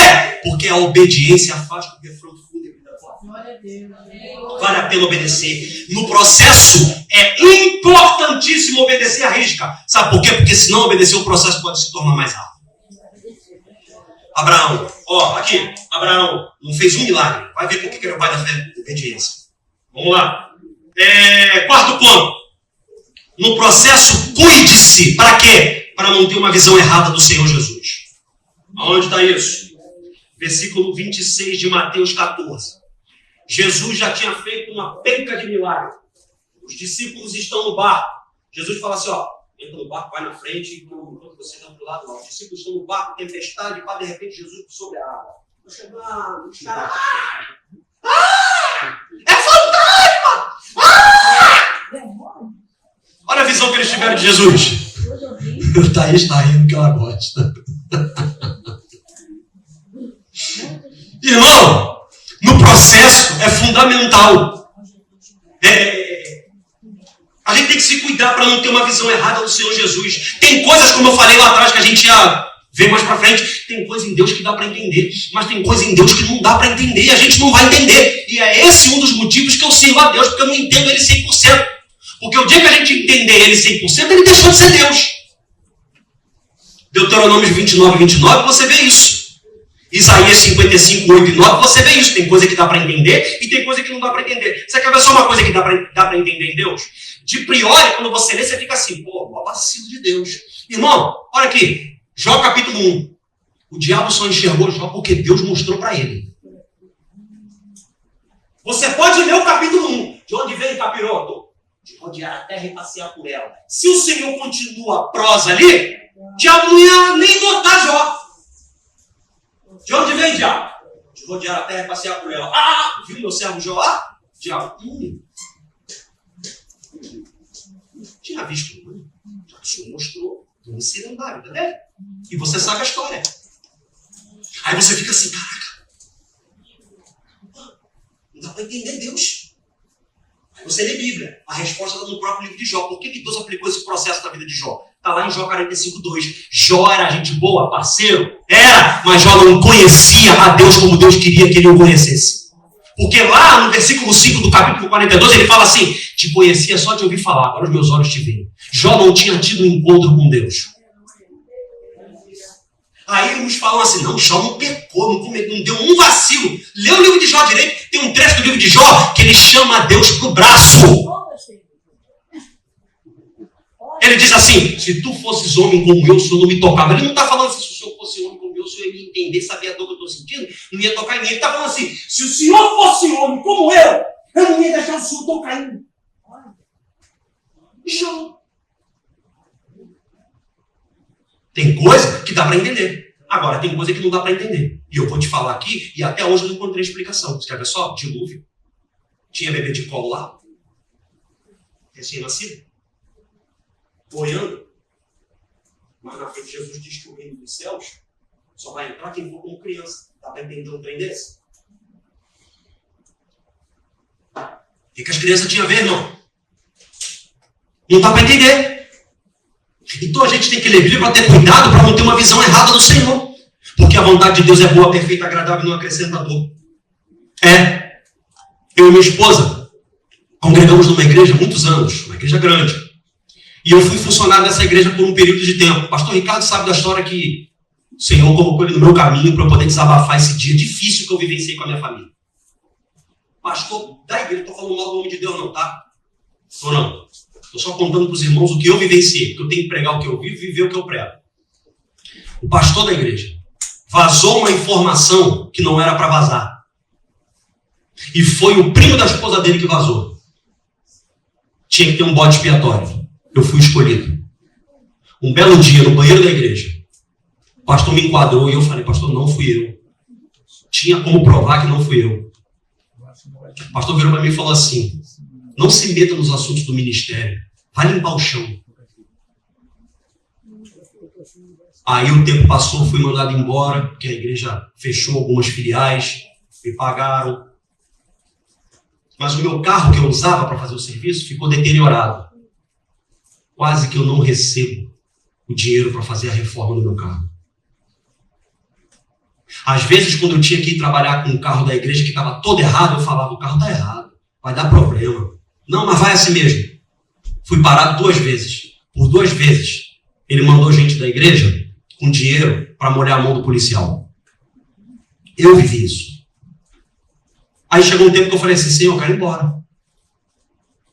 Speaker 3: Porque a obediência faz com que o refrão fundo. Vale a pena obedecer. No processo, é importantíssimo obedecer à risca. Sabe por quê? Porque se não obedecer, o processo pode se tornar mais rápido. Abraão, aqui, Abraão não fez um milagre. Vai ver por que era o pai da fé. Obediência. Vamos lá. 4º ponto. No processo, cuide-se. Para quê? Para não ter uma visão errada do Senhor Jesus. Aonde está isso? Versículo 26 de Mateus 14. Jesus já tinha feito uma penca de milagre. Os discípulos estão no barco. Jesus fala assim, entra no barco, vai na frente, enquanto você está do lado lá. Os discípulos estão no barco, tempestade, de repente Jesus sobre a água. Estou chegando, os caras... É fantasma! Olha a visão que eles tiveram de Jesus. Thaís está rindo que ela gosta. Irmão, no processo é fundamental. A gente tem que se cuidar para não ter uma visão errada do Senhor Jesus. Tem coisas, como eu falei lá atrás, que a gente ia ver mais para frente. Tem coisa em Deus que dá para entender, mas tem coisa em Deus que não dá para entender e a gente não vai entender. E é esse um dos motivos que eu sirvo a Deus, porque eu não entendo Ele 100%. Porque o dia que a gente entender Ele 100%, Ele deixou de ser Deus. Deuteronômio 29, 29, você vê isso. Isaías 55, 8 e 9, você vê isso. Tem coisa que dá para entender e tem coisa que não dá para entender. Você quer ver só uma coisa que dá para entender em Deus? De priori, quando você lê, você fica assim, o vacilo de Deus. Irmão, olha aqui. Jó capítulo 1. O diabo só enxergou Jó porque Deus mostrou para ele. Você pode ler o capítulo 1. De onde veio o capiroto? De rodear a terra e passear por ela. Se o Senhor continua a prosa ali, o diabo não ia nem notar Jó. De onde vem, diabo? De rodear a terra e passear por ela. Viu meu servo Jó? Diabo. Tinha visto, não? O Senhor mostrou. Um cilindário, tá vendo? E você sabe a história. Aí você fica assim, caraca. Não dá para entender Deus. Aí você lê Bíblia. A resposta está no próprio livro de Jó. Por que Deus aplicou esse processo na vida de Jó? Está lá em Jó 45, 2. Jó era gente boa, parceiro? Era, mas Jó não conhecia a Deus como Deus queria que ele o conhecesse. Porque lá no versículo 5 do capítulo 42, ele fala assim, te conhecia só de ouvir falar, agora os meus olhos te veem. Jó não tinha tido um encontro com Deus. Aí uns falam assim, não, Jó não pecou, não deu um vacilo. Lê o livro de Jó direito, tem um trecho do livro de Jó que ele chama Deus pro braço. Ele diz assim, se tu fosses homem como eu, o Senhor não me tocava. Ele não está falando assim, se o Senhor fosse homem como eu, o Senhor ia me entender, saber a dor que eu estou sentindo, não ia tocar em mim. Ele está falando assim, se o Senhor fosse homem como eu não ia deixar o Senhor tocar em mim. Jó. Tem coisa que dá para entender. Agora, tem coisa que não dá para entender. E eu vou te falar aqui, e até hoje eu não encontrei explicação. Você quer ver só? Dilúvio. Tinha bebê de colo lá. Recém-nascido. Boiando. Mas na frente Jesus diz que o reino dos céus só vai entrar quem for como criança. Dá para entender um trem desse? O que as crianças tinham a ver, irmão? Não dá para entender. Então a gente tem que ler Bíblia para ter cuidado para não ter uma visão errada do Senhor. Porque a vontade de Deus é boa, perfeita, agradável e não acrescenta dor. Eu e minha esposa congregamos numa igreja há muitos anos, uma igreja grande. E eu fui funcionário dessa igreja por um período de tempo. O pastor Ricardo sabe da história que o Senhor colocou ele no meu caminho para eu poder desabafar esse dia difícil que eu vivenciei com a minha família. Pastor da igreja, não estou falando mal do nome de Deus não, tá? Ou não? Estou só contando para os irmãos o que eu vivenciei, porque eu tenho que pregar o que eu vivo e viver o que eu prego. O pastor da igreja vazou uma informação que não era para vazar. E foi o primo da esposa dele que vazou. Tinha que ter um bode expiatório. Eu fui escolhido. Um belo dia, no banheiro da igreja, o pastor me enquadrou e eu falei, pastor, não fui eu. Tinha como provar que não fui eu. O pastor virou para mim e falou assim, não se meta nos assuntos do ministério. Vai limpar o chão. Aí o tempo passou, fui mandado embora, porque a igreja fechou algumas filiais, me pagaram. Mas o meu carro que eu usava para fazer o serviço ficou deteriorado. Quase que eu não recebo o dinheiro para fazer a reforma do meu carro. Às vezes, quando eu tinha que ir trabalhar com o carro da igreja que estava todo errado, eu falava, o carro está errado, vai dar problema. Não, mas vai assim mesmo. Fui parado 2 vezes. Por 2 vezes, ele mandou gente da igreja com dinheiro para molhar a mão do policial. Eu vivi isso. Aí chegou um tempo que eu falei assim, Senhor, eu quero ir embora. O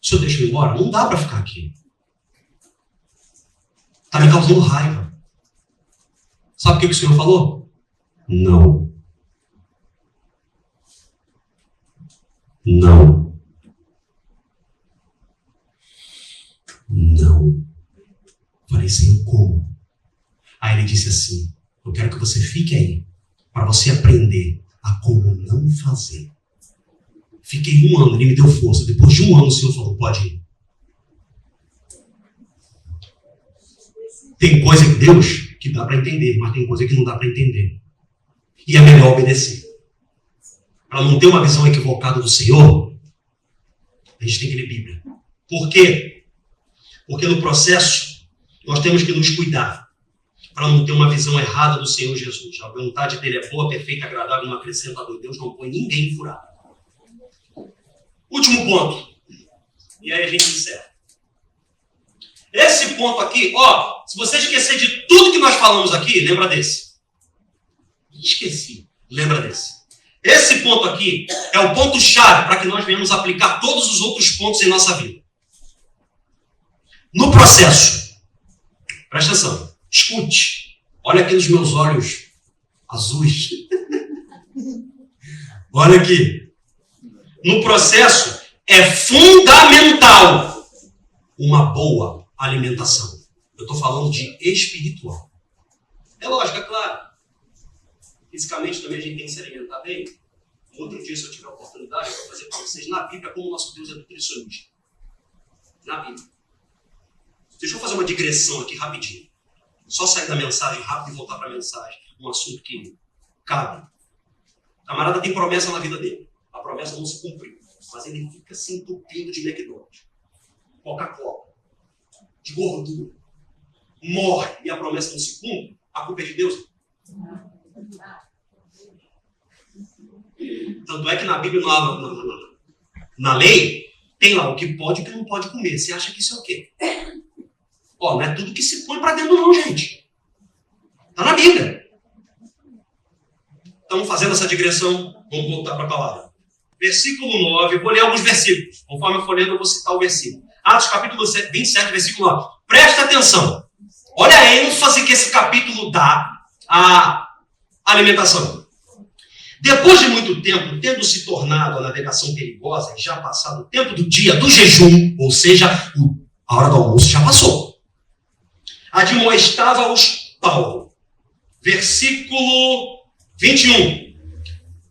Speaker 3: Senhor deixa eu ir embora? Não dá para ficar aqui. Está me causando raiva. Sabe o que o Senhor falou? Não. Não. Não. Falei, Senhor, como? Aí ele disse assim, eu quero que você fique aí, para você aprender a como não fazer. Fiquei 1 ano, ele me deu força. Depois de 1 ano, o Senhor falou, pode ir. Tem coisa que Deus que dá para entender, mas tem coisa que não dá para entender. E é melhor obedecer. Para não ter uma visão equivocada do Senhor, a gente tem que ler Bíblia. Por quê? Porque no processo, nós temos que nos cuidar para não ter uma visão errada do Senhor Jesus. A vontade dele é boa, perfeita, agradável, não acrescenta a dor. Deus não põe ninguém furado. Último ponto. E aí a gente encerra. Esse ponto aqui, ó, se você esquecer de tudo que nós falamos aqui, lembra desse. Esqueci. Lembra desse. Esse ponto aqui é o ponto-chave para que nós venhamos aplicar todos os outros pontos em nossa vida. No processo, presta atenção, escute, olha aqui nos meus olhos azuis. Olha aqui. No processo, é fundamental uma boa alimentação. Eu estou falando de espiritual. É lógico, é claro. Fisicamente também a gente tem que se alimentar bem. Outro dia, se eu tiver a oportunidade, eu vou fazer para vocês na Bíblia como o nosso Deus é nutricionista. Na Bíblia. Deixa eu fazer uma digressão aqui rapidinho. Só sair da mensagem rápido e voltar para a mensagem. Um assunto que cabe. O camarada tem promessa na vida dele. A promessa não se cumpriu. Mas ele fica se entupindo de McDonald's, Coca-Cola, de gordura. Morre e a promessa não se cumpre. A culpa é de Deus? Tanto é que na Bíblia, na lei, tem lá o que pode e o que não pode comer. Você acha que isso é o quê? Ó, não é tudo que se põe para dentro não, gente. Está na Bíblia. Estamos fazendo essa digressão. Vamos voltar para a palavra. Versículo 9. Eu vou ler alguns versículos. Conforme eu for lendo, eu vou citar o versículo. Atos capítulo 27, versículo 9. Presta atenção. Olha a ênfase que esse capítulo dá à alimentação. Depois de muito tempo, tendo se tornado a navegação perigosa e já passado o tempo do dia do jejum, ou seja, a hora do almoço já passou, admoestava-os Paulo. Versículo 21.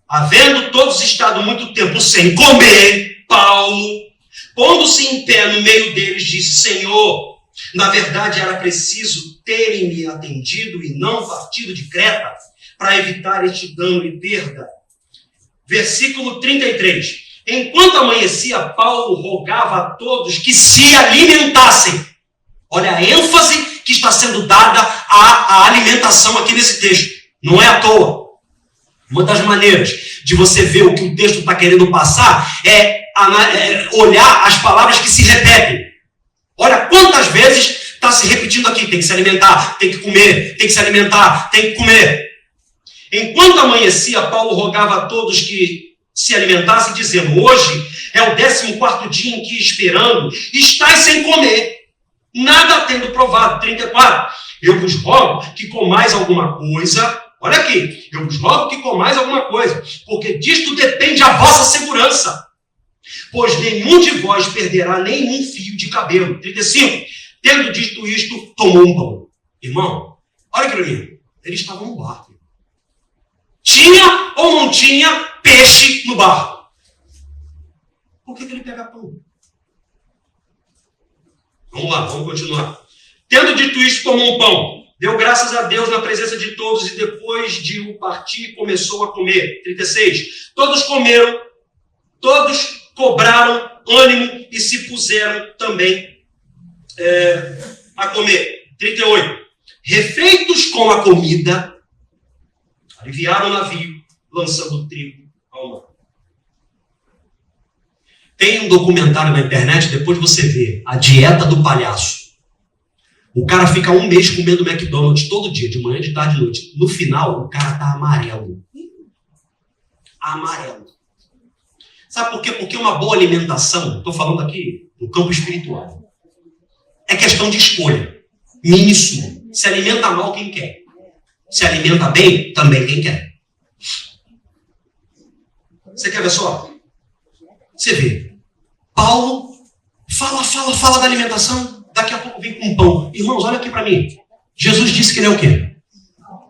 Speaker 3: Havendo todos estado muito tempo sem comer, Paulo, pondo-se em pé no meio deles, disse, Senhor, na verdade era preciso terem-me atendido e não partido de Creta, para evitar este dano e perda. Versículo 33. Enquanto amanhecia, Paulo rogava a todos que se alimentassem. Olha a ênfase que está sendo dada à alimentação aqui nesse texto. Não é à toa. Uma das maneiras de você ver o que o texto está querendo passar é olhar as palavras que se repetem. Olha quantas vezes está se repetindo aqui. Tem que se alimentar, tem que comer, tem que se alimentar, tem que comer. Enquanto amanhecia, Paulo rogava a todos que se alimentassem, dizendo, hoje é o 14º dia em que, esperando, estáis sem comer, nada tendo provado. 34. Eu vos rogo que comais alguma coisa. Olha aqui. Eu vos rogo que comais alguma coisa, porque disto depende a vossa segurança. Pois nenhum de vós perderá nenhum fio de cabelo. 35. Tendo dito isto, tomou um pão. Irmão, olha que bonito. Eles estavam no barco. Tinha ou não tinha peixe no barco? Por que ele pega pão? Vamos lá, vamos continuar. Tendo dito isto, tomou um pão. Deu graças a Deus na presença de todos e depois de o partir, começou a comer. 36. Todos comeram, todos cobraram ânimo e se puseram também a comer. 38. Refeitos com a comida, aliviaram o navio, lançando o trigo ao mar. Tem um documentário na internet, depois você vê a dieta do palhaço. O cara fica 1 mês comendo McDonald's todo dia, de manhã, de tarde, de noite. No final, o cara tá amarelo. Amarelo. Sabe por quê? Porque uma boa alimentação, estou falando aqui no campo espiritual, é questão de escolha. Minha e sua. Se alimenta mal quem quer. Se alimenta bem, também quem quer. Você quer ver só? Você vê. Paulo fala da alimentação, daqui a pouco vem com pão. Irmãos, olha aqui para mim. Jesus disse que ele é o quê?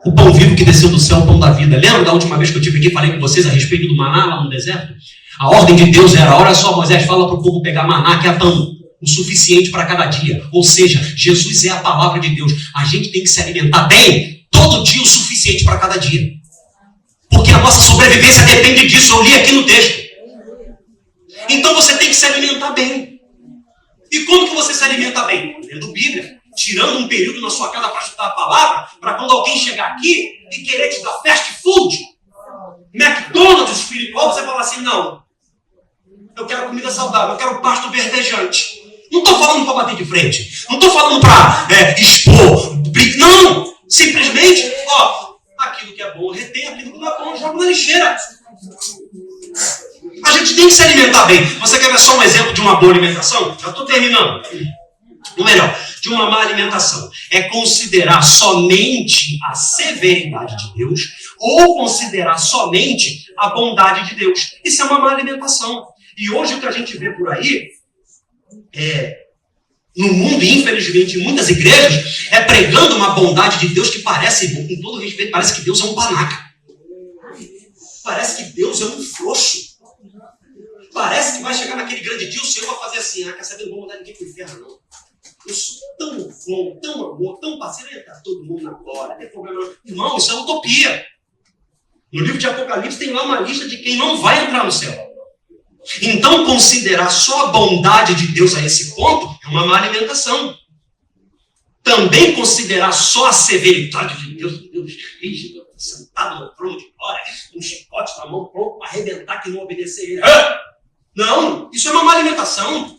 Speaker 3: O pão vivo que desceu do céu, o pão da vida. Lembra da última vez que eu estive aqui e falei com vocês a respeito do maná lá no deserto? A ordem de Deus era, olha só, Moisés, fala para o povo pegar maná, que é pão. O suficiente para cada dia. Ou seja, Jesus é a palavra de Deus. A gente tem que se alimentar bem, todo dia o suficiente para cada dia. Porque a nossa sobrevivência depende disso. Eu li aqui no texto. Então você tem que se alimentar bem. E como que você se alimenta bem? Lendo Bíblia. Tirando um período na sua casa para estudar a palavra, para quando alguém chegar aqui e querer te dar fast food, McDonald's espiritual, você fala assim, não. Eu quero comida saudável, eu quero pasto verdejante. Não estou falando para bater de frente. Não estou falando para expor. Não! Simplesmente, aquilo que é bom, retém aquilo que não é bom, joga na lixeira. A gente tem que se alimentar bem. Você quer ver só um exemplo de uma boa alimentação? Já estou terminando. Ou melhor, de uma má alimentação. É considerar somente a severidade de Deus ou considerar somente a bondade de Deus. Isso é uma má alimentação. E hoje o que a gente vê por aí, no mundo, infelizmente, em muitas igrejas, é pregando uma bondade de Deus que parece, com todo respeito, parece que Deus é um panaca. Parece que Deus é um frouxo. Parece que vai chegar naquele grande dia, o Senhor vai fazer assim, quer saber, não vou mandar ninguém para o inferno, não. Eu sou tão bom, tão amor, tão parceiro, está todo mundo na glória, não tem problema não. Irmão, isso é utopia. No livro de Apocalipse tem lá uma lista de quem não vai entrar no céu. Então, considerar só a bondade de Deus a esse ponto é uma má alimentação. Também considerar só a severidade de Deus rígido, sentado no trono de glória, com um chicote na mão, pronto para arrebentar que não obedecer ele. Não, isso é uma má alimentação.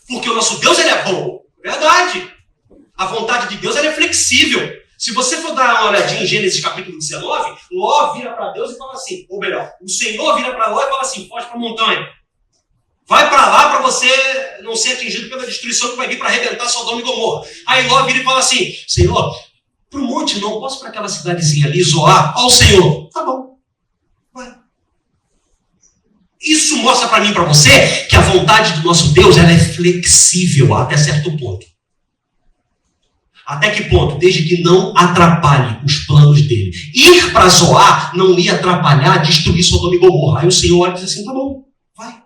Speaker 3: Porque o nosso Deus, ele é bom. Verdade. A vontade de Deus, ela é flexível. Se você for dar uma olhadinha em Gênesis capítulo 19, Ló vira para Deus e fala assim, ou melhor, o Senhor vira para Ló e fala assim, foge para a montanha. Vai para lá para você não ser atingido pela destruição que vai vir para arrebentar Sodoma e Gomorra. Aí Ló vira e fala assim, Senhor, para o monte não, posso para aquela cidadezinha ali, Zoar? Ó o Senhor. Tá bom. Vai. Isso mostra para mim e para você que a vontade do nosso Deus, ela é flexível até certo ponto. Até que ponto? Desde que não atrapalhe os planos dele. Ir para Zoar não ia atrapalhar, destruir Sodoma e Gomorra. Aí o Senhor olha e diz assim, tá bom, vai.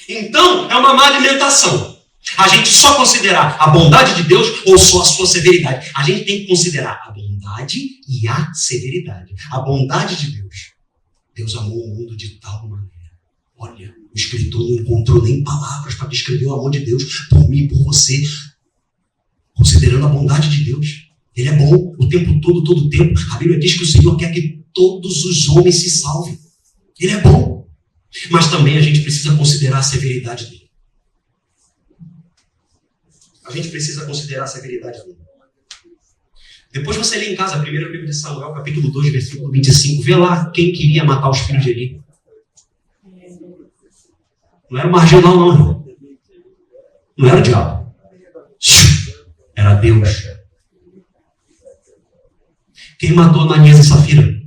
Speaker 3: Então, é uma má alimentação. A gente só considerar a bondade de Deus ou só a sua severidade. A gente tem que considerar a bondade e a severidade. A bondade de Deus. Deus amou o mundo de tal maneira. Olha, o escritor não encontrou nem palavras para descrever o amor de Deus por mim e por você. Considerando a bondade de Deus. Ele é bom o tempo todo, todo o tempo. A Bíblia diz que o Senhor quer que todos os homens se salvem. Ele é bom. Mas também a gente precisa considerar a severidade dele. A gente precisa considerar a severidade dele. Depois você lê em casa a primeira Bíblia de Samuel, capítulo 2, versículo 25. Vê lá quem queria matar os filhos de Eli. Não era o marginal, não, irmão. Não era o diabo. Era Deus. Quem matou Ananias e Safira?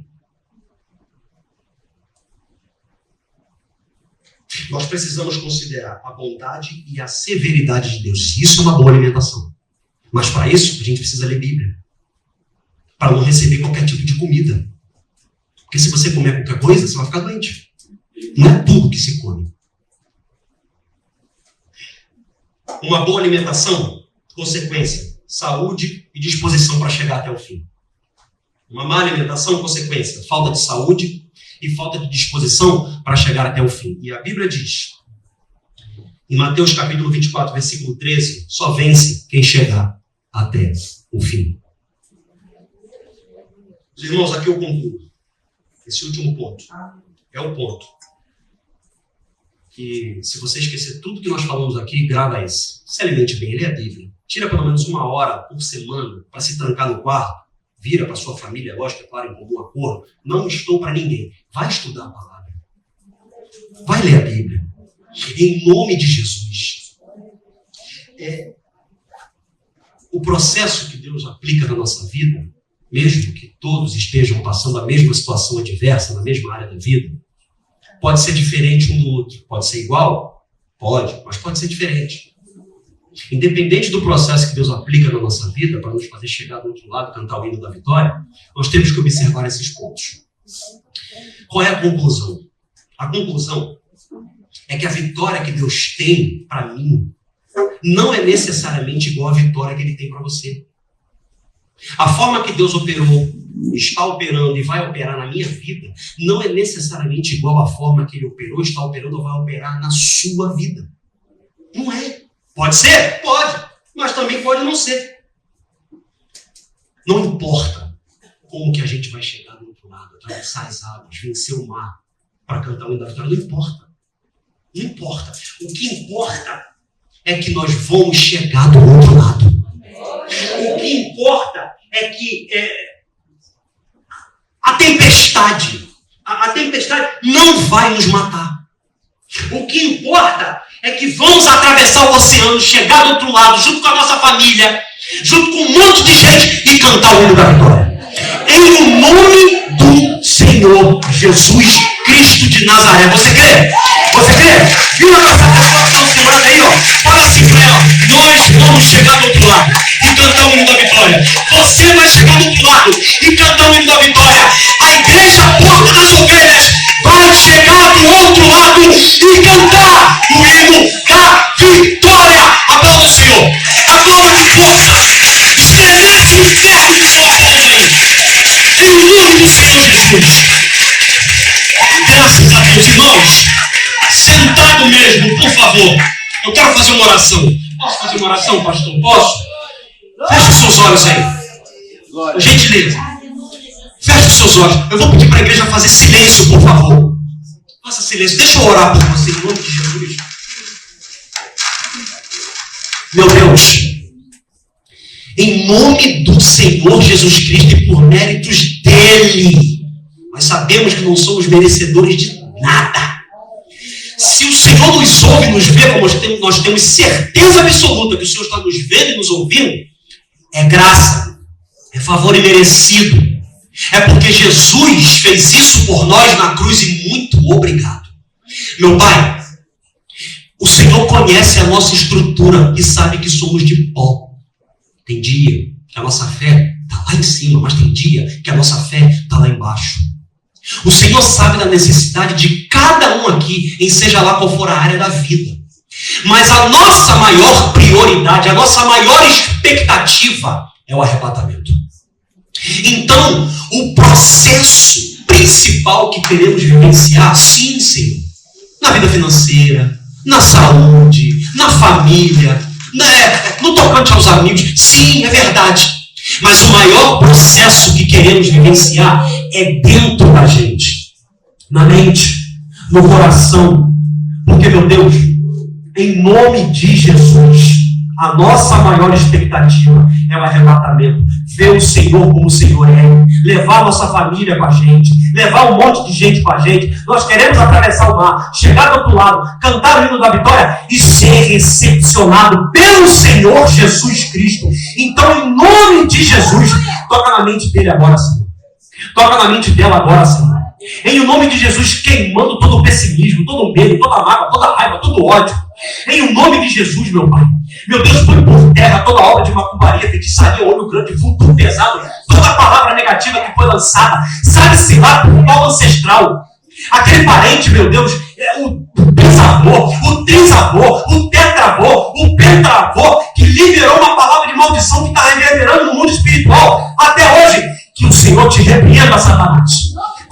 Speaker 3: Nós precisamos considerar a bondade e a severidade de Deus. Isso é uma boa alimentação. Mas para isso, a gente precisa ler Bíblia. Para não receber qualquer tipo de comida. Porque se você comer qualquer coisa, você vai ficar doente. Não é tudo que se come. Uma boa alimentação, consequência, saúde e disposição para chegar até o fim. Uma má alimentação, consequência, falta de saúde e falta de disposição para chegar até o fim. E a Bíblia diz, em Mateus capítulo 24, versículo 13, só vence quem chegar até o fim. Os irmãos, aqui eu concluo. Esse último ponto é o ponto que, se você esquecer tudo que nós falamos aqui, grava esse. Se alimente bem, lê a Bíblia. Tira pelo menos 1 hora por semana para se trancar no quarto. Vira para sua família, lógico, é claro, em comum acordo. Não estou para ninguém. Vai estudar a palavra. Vai ler a Bíblia. Em nome de Jesus. O processo que Deus aplica na nossa vida, mesmo que todos estejam passando a mesma situação adversa, na mesma área da vida, pode ser diferente um do outro. Pode ser igual? Pode, mas pode ser diferente. Independente do processo que Deus aplica na nossa vida, para nos fazer chegar do outro lado, cantar o hino da vitória, nós temos que observar esses pontos. Qual é a conclusão? A conclusão é que a vitória que Deus tem para mim não é necessariamente igual à vitória que Ele tem para você. A forma que Deus operou, está operando e vai operar na minha vida não é necessariamente igual à forma que Ele operou, está operando ou vai operar na sua vida. Não é. Pode ser? Pode. Mas também pode não ser. Não importa como que a gente vai chegar do outro lado, atravessar as águas, vencer o mar, para cantar o hino da vitória. Não importa. Não importa. O que importa é que nós vamos chegar do outro lado. O que importa é que a tempestade não vai nos matar. O que importa é que vamos atravessar o oceano, chegar do outro lado, junto com a nossa família, junto com um monte de gente e cantar o hino da vitória. Em nome do Senhor Jesus Cristo de Nazaré. Você crê? Você crê? Viu a nossa pessoa que está segurando aí, ó? Fala assim para ela. Nós vamos chegar do outro lado e cantar o hino da vitória. Você vai chegar do outro lado e cantar o hino da vitória. A igreja Porta das Ovelhas vai chegar do outro lado e cantar o hino da vitória. Aplauda o Senhor. Aplauda de força. Estremece os pés de sua força aí. Em nome do Senhor Jesus. Graças a Deus, irmãos. Sentado mesmo, por favor. Eu quero fazer uma oração. Posso fazer uma oração, pastor? Posso? Feche os seus olhos aí. Gentileza. Feche os seus olhos. Eu vou pedir para a igreja fazer silêncio, por favor. Faça silêncio. Deixa eu orar por você, em nome de Jesus. Meu Deus, em nome do Senhor Jesus Cristo e por méritos dEle, nós sabemos que não somos merecedores de nada. Se o Senhor nos ouve e nos vê, como nós temos certeza absoluta que o Senhor está nos vendo e nos ouvindo, é graça, é favor imerecido. É porque Jesus fez isso por nós na cruz e muito obrigado. Meu Pai, o Senhor conhece a nossa estrutura e sabe que somos de pó. Tem dia que a nossa fé está lá em cima, mas tem dia que a nossa fé está lá embaixo. O Senhor sabe da necessidade de cada um aqui, em seja lá qual for a área da vida. Mas a nossa maior prioridade, a nossa maior expectativa é o arrebatamento. Então, o processo principal que queremos vivenciar, sim, Senhor, na vida financeira, na saúde, na família, no tocante aos amigos, sim, é verdade. Mas o maior processo que queremos vivenciar é dentro da gente, na mente, no coração. Porque, meu Deus, em nome de Jesus, a nossa maior expectativa é o arrebatamento. Ver o Senhor como o Senhor é. Levar a nossa família com a gente. Levar um monte de gente com a gente. Nós queremos atravessar o mar, chegar do outro lado, cantar o hino da vitória e ser recepcionado pelo Senhor Jesus Cristo. Então, em nome de Jesus, toca na mente dele agora, Senhor. Toca na mente dela agora, Senhor. Em nome de Jesus, queimando todo o pessimismo, todo o medo, toda a mágoa, toda a raiva, todo o ódio. Em nome de Jesus, meu Pai. Meu Deus, põe por terra toda a obra de macumbaria, feitiçaria, olho grande, vulto pesado, toda a palavra negativa que foi lançada. Sabe-se lá por qual ancestral. Aquele parente, meu Deus, o bisavô, o trisavô, o tetravô, o pentravô, que liberou uma palavra de maldição que está reverberando no mundo espiritual até hoje. Que o Senhor te repreenda, Satanás.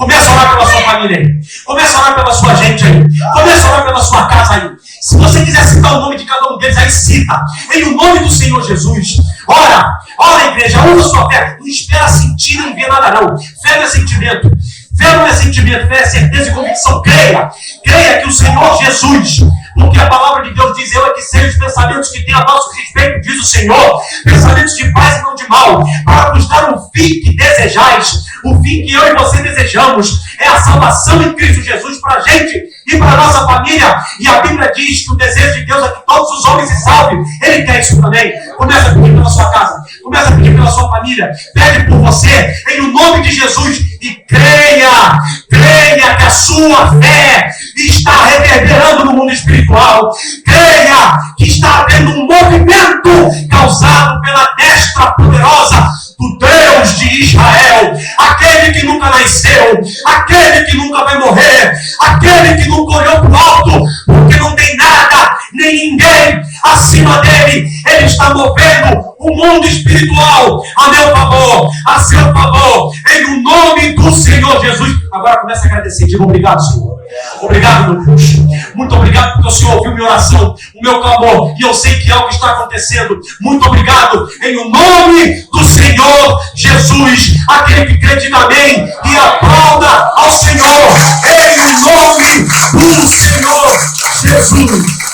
Speaker 4: Começa a orar pela sua família aí. Começa a orar pela sua gente aí. Começa a orar pela sua casa aí. Se você quiser citar o nome de cada um deles, aí cita. Em o nome do Senhor Jesus. Ora, igreja, usa sua fé. Não espera sentir nem ver nada não. Fé não é sentimento. Fé não é sentimento, fé é certeza e convicção. Creia que o Senhor Jesus, porque a palavra de Deus diz, eu é que sei os pensamentos que tem a nosso respeito, diz o Senhor, pensamentos de paz e não de mal, para nos dar o fim que desejais. O fim que eu e você desejamos é a salvação em Cristo Jesus para a gente e para a nossa família. E a Bíblia diz que o desejo de Deus é que todos os homens se salvem. Ele quer isso também. Começa a pedir pela sua casa, começa a pedir pela sua família, pede por você, em o nome de Jesus, e creia que a sua fé está reverberando no mundo espiritual. Creia que está havendo um movimento causado pela destra poderosa do Deus de Israel, aquele que nunca nasceu, aquele que nunca vai morrer, aquele que nunca olhou para o alto, porque não tem nada, nem ninguém acima dele. Ele está movendo o mundo espiritual a meu favor, a seu favor, em o nome do Senhor Jesus. Agora começa a agradecer, diga obrigado, Senhor. Obrigado, meu Deus. Muito obrigado porque o Senhor ouviu minha oração, o meu clamor, e eu sei que algo está acontecendo. Muito obrigado, em o nome do Senhor Jesus. Aquele que crê, diga amém e aplauda ao Senhor, em o nome do Senhor Jesus.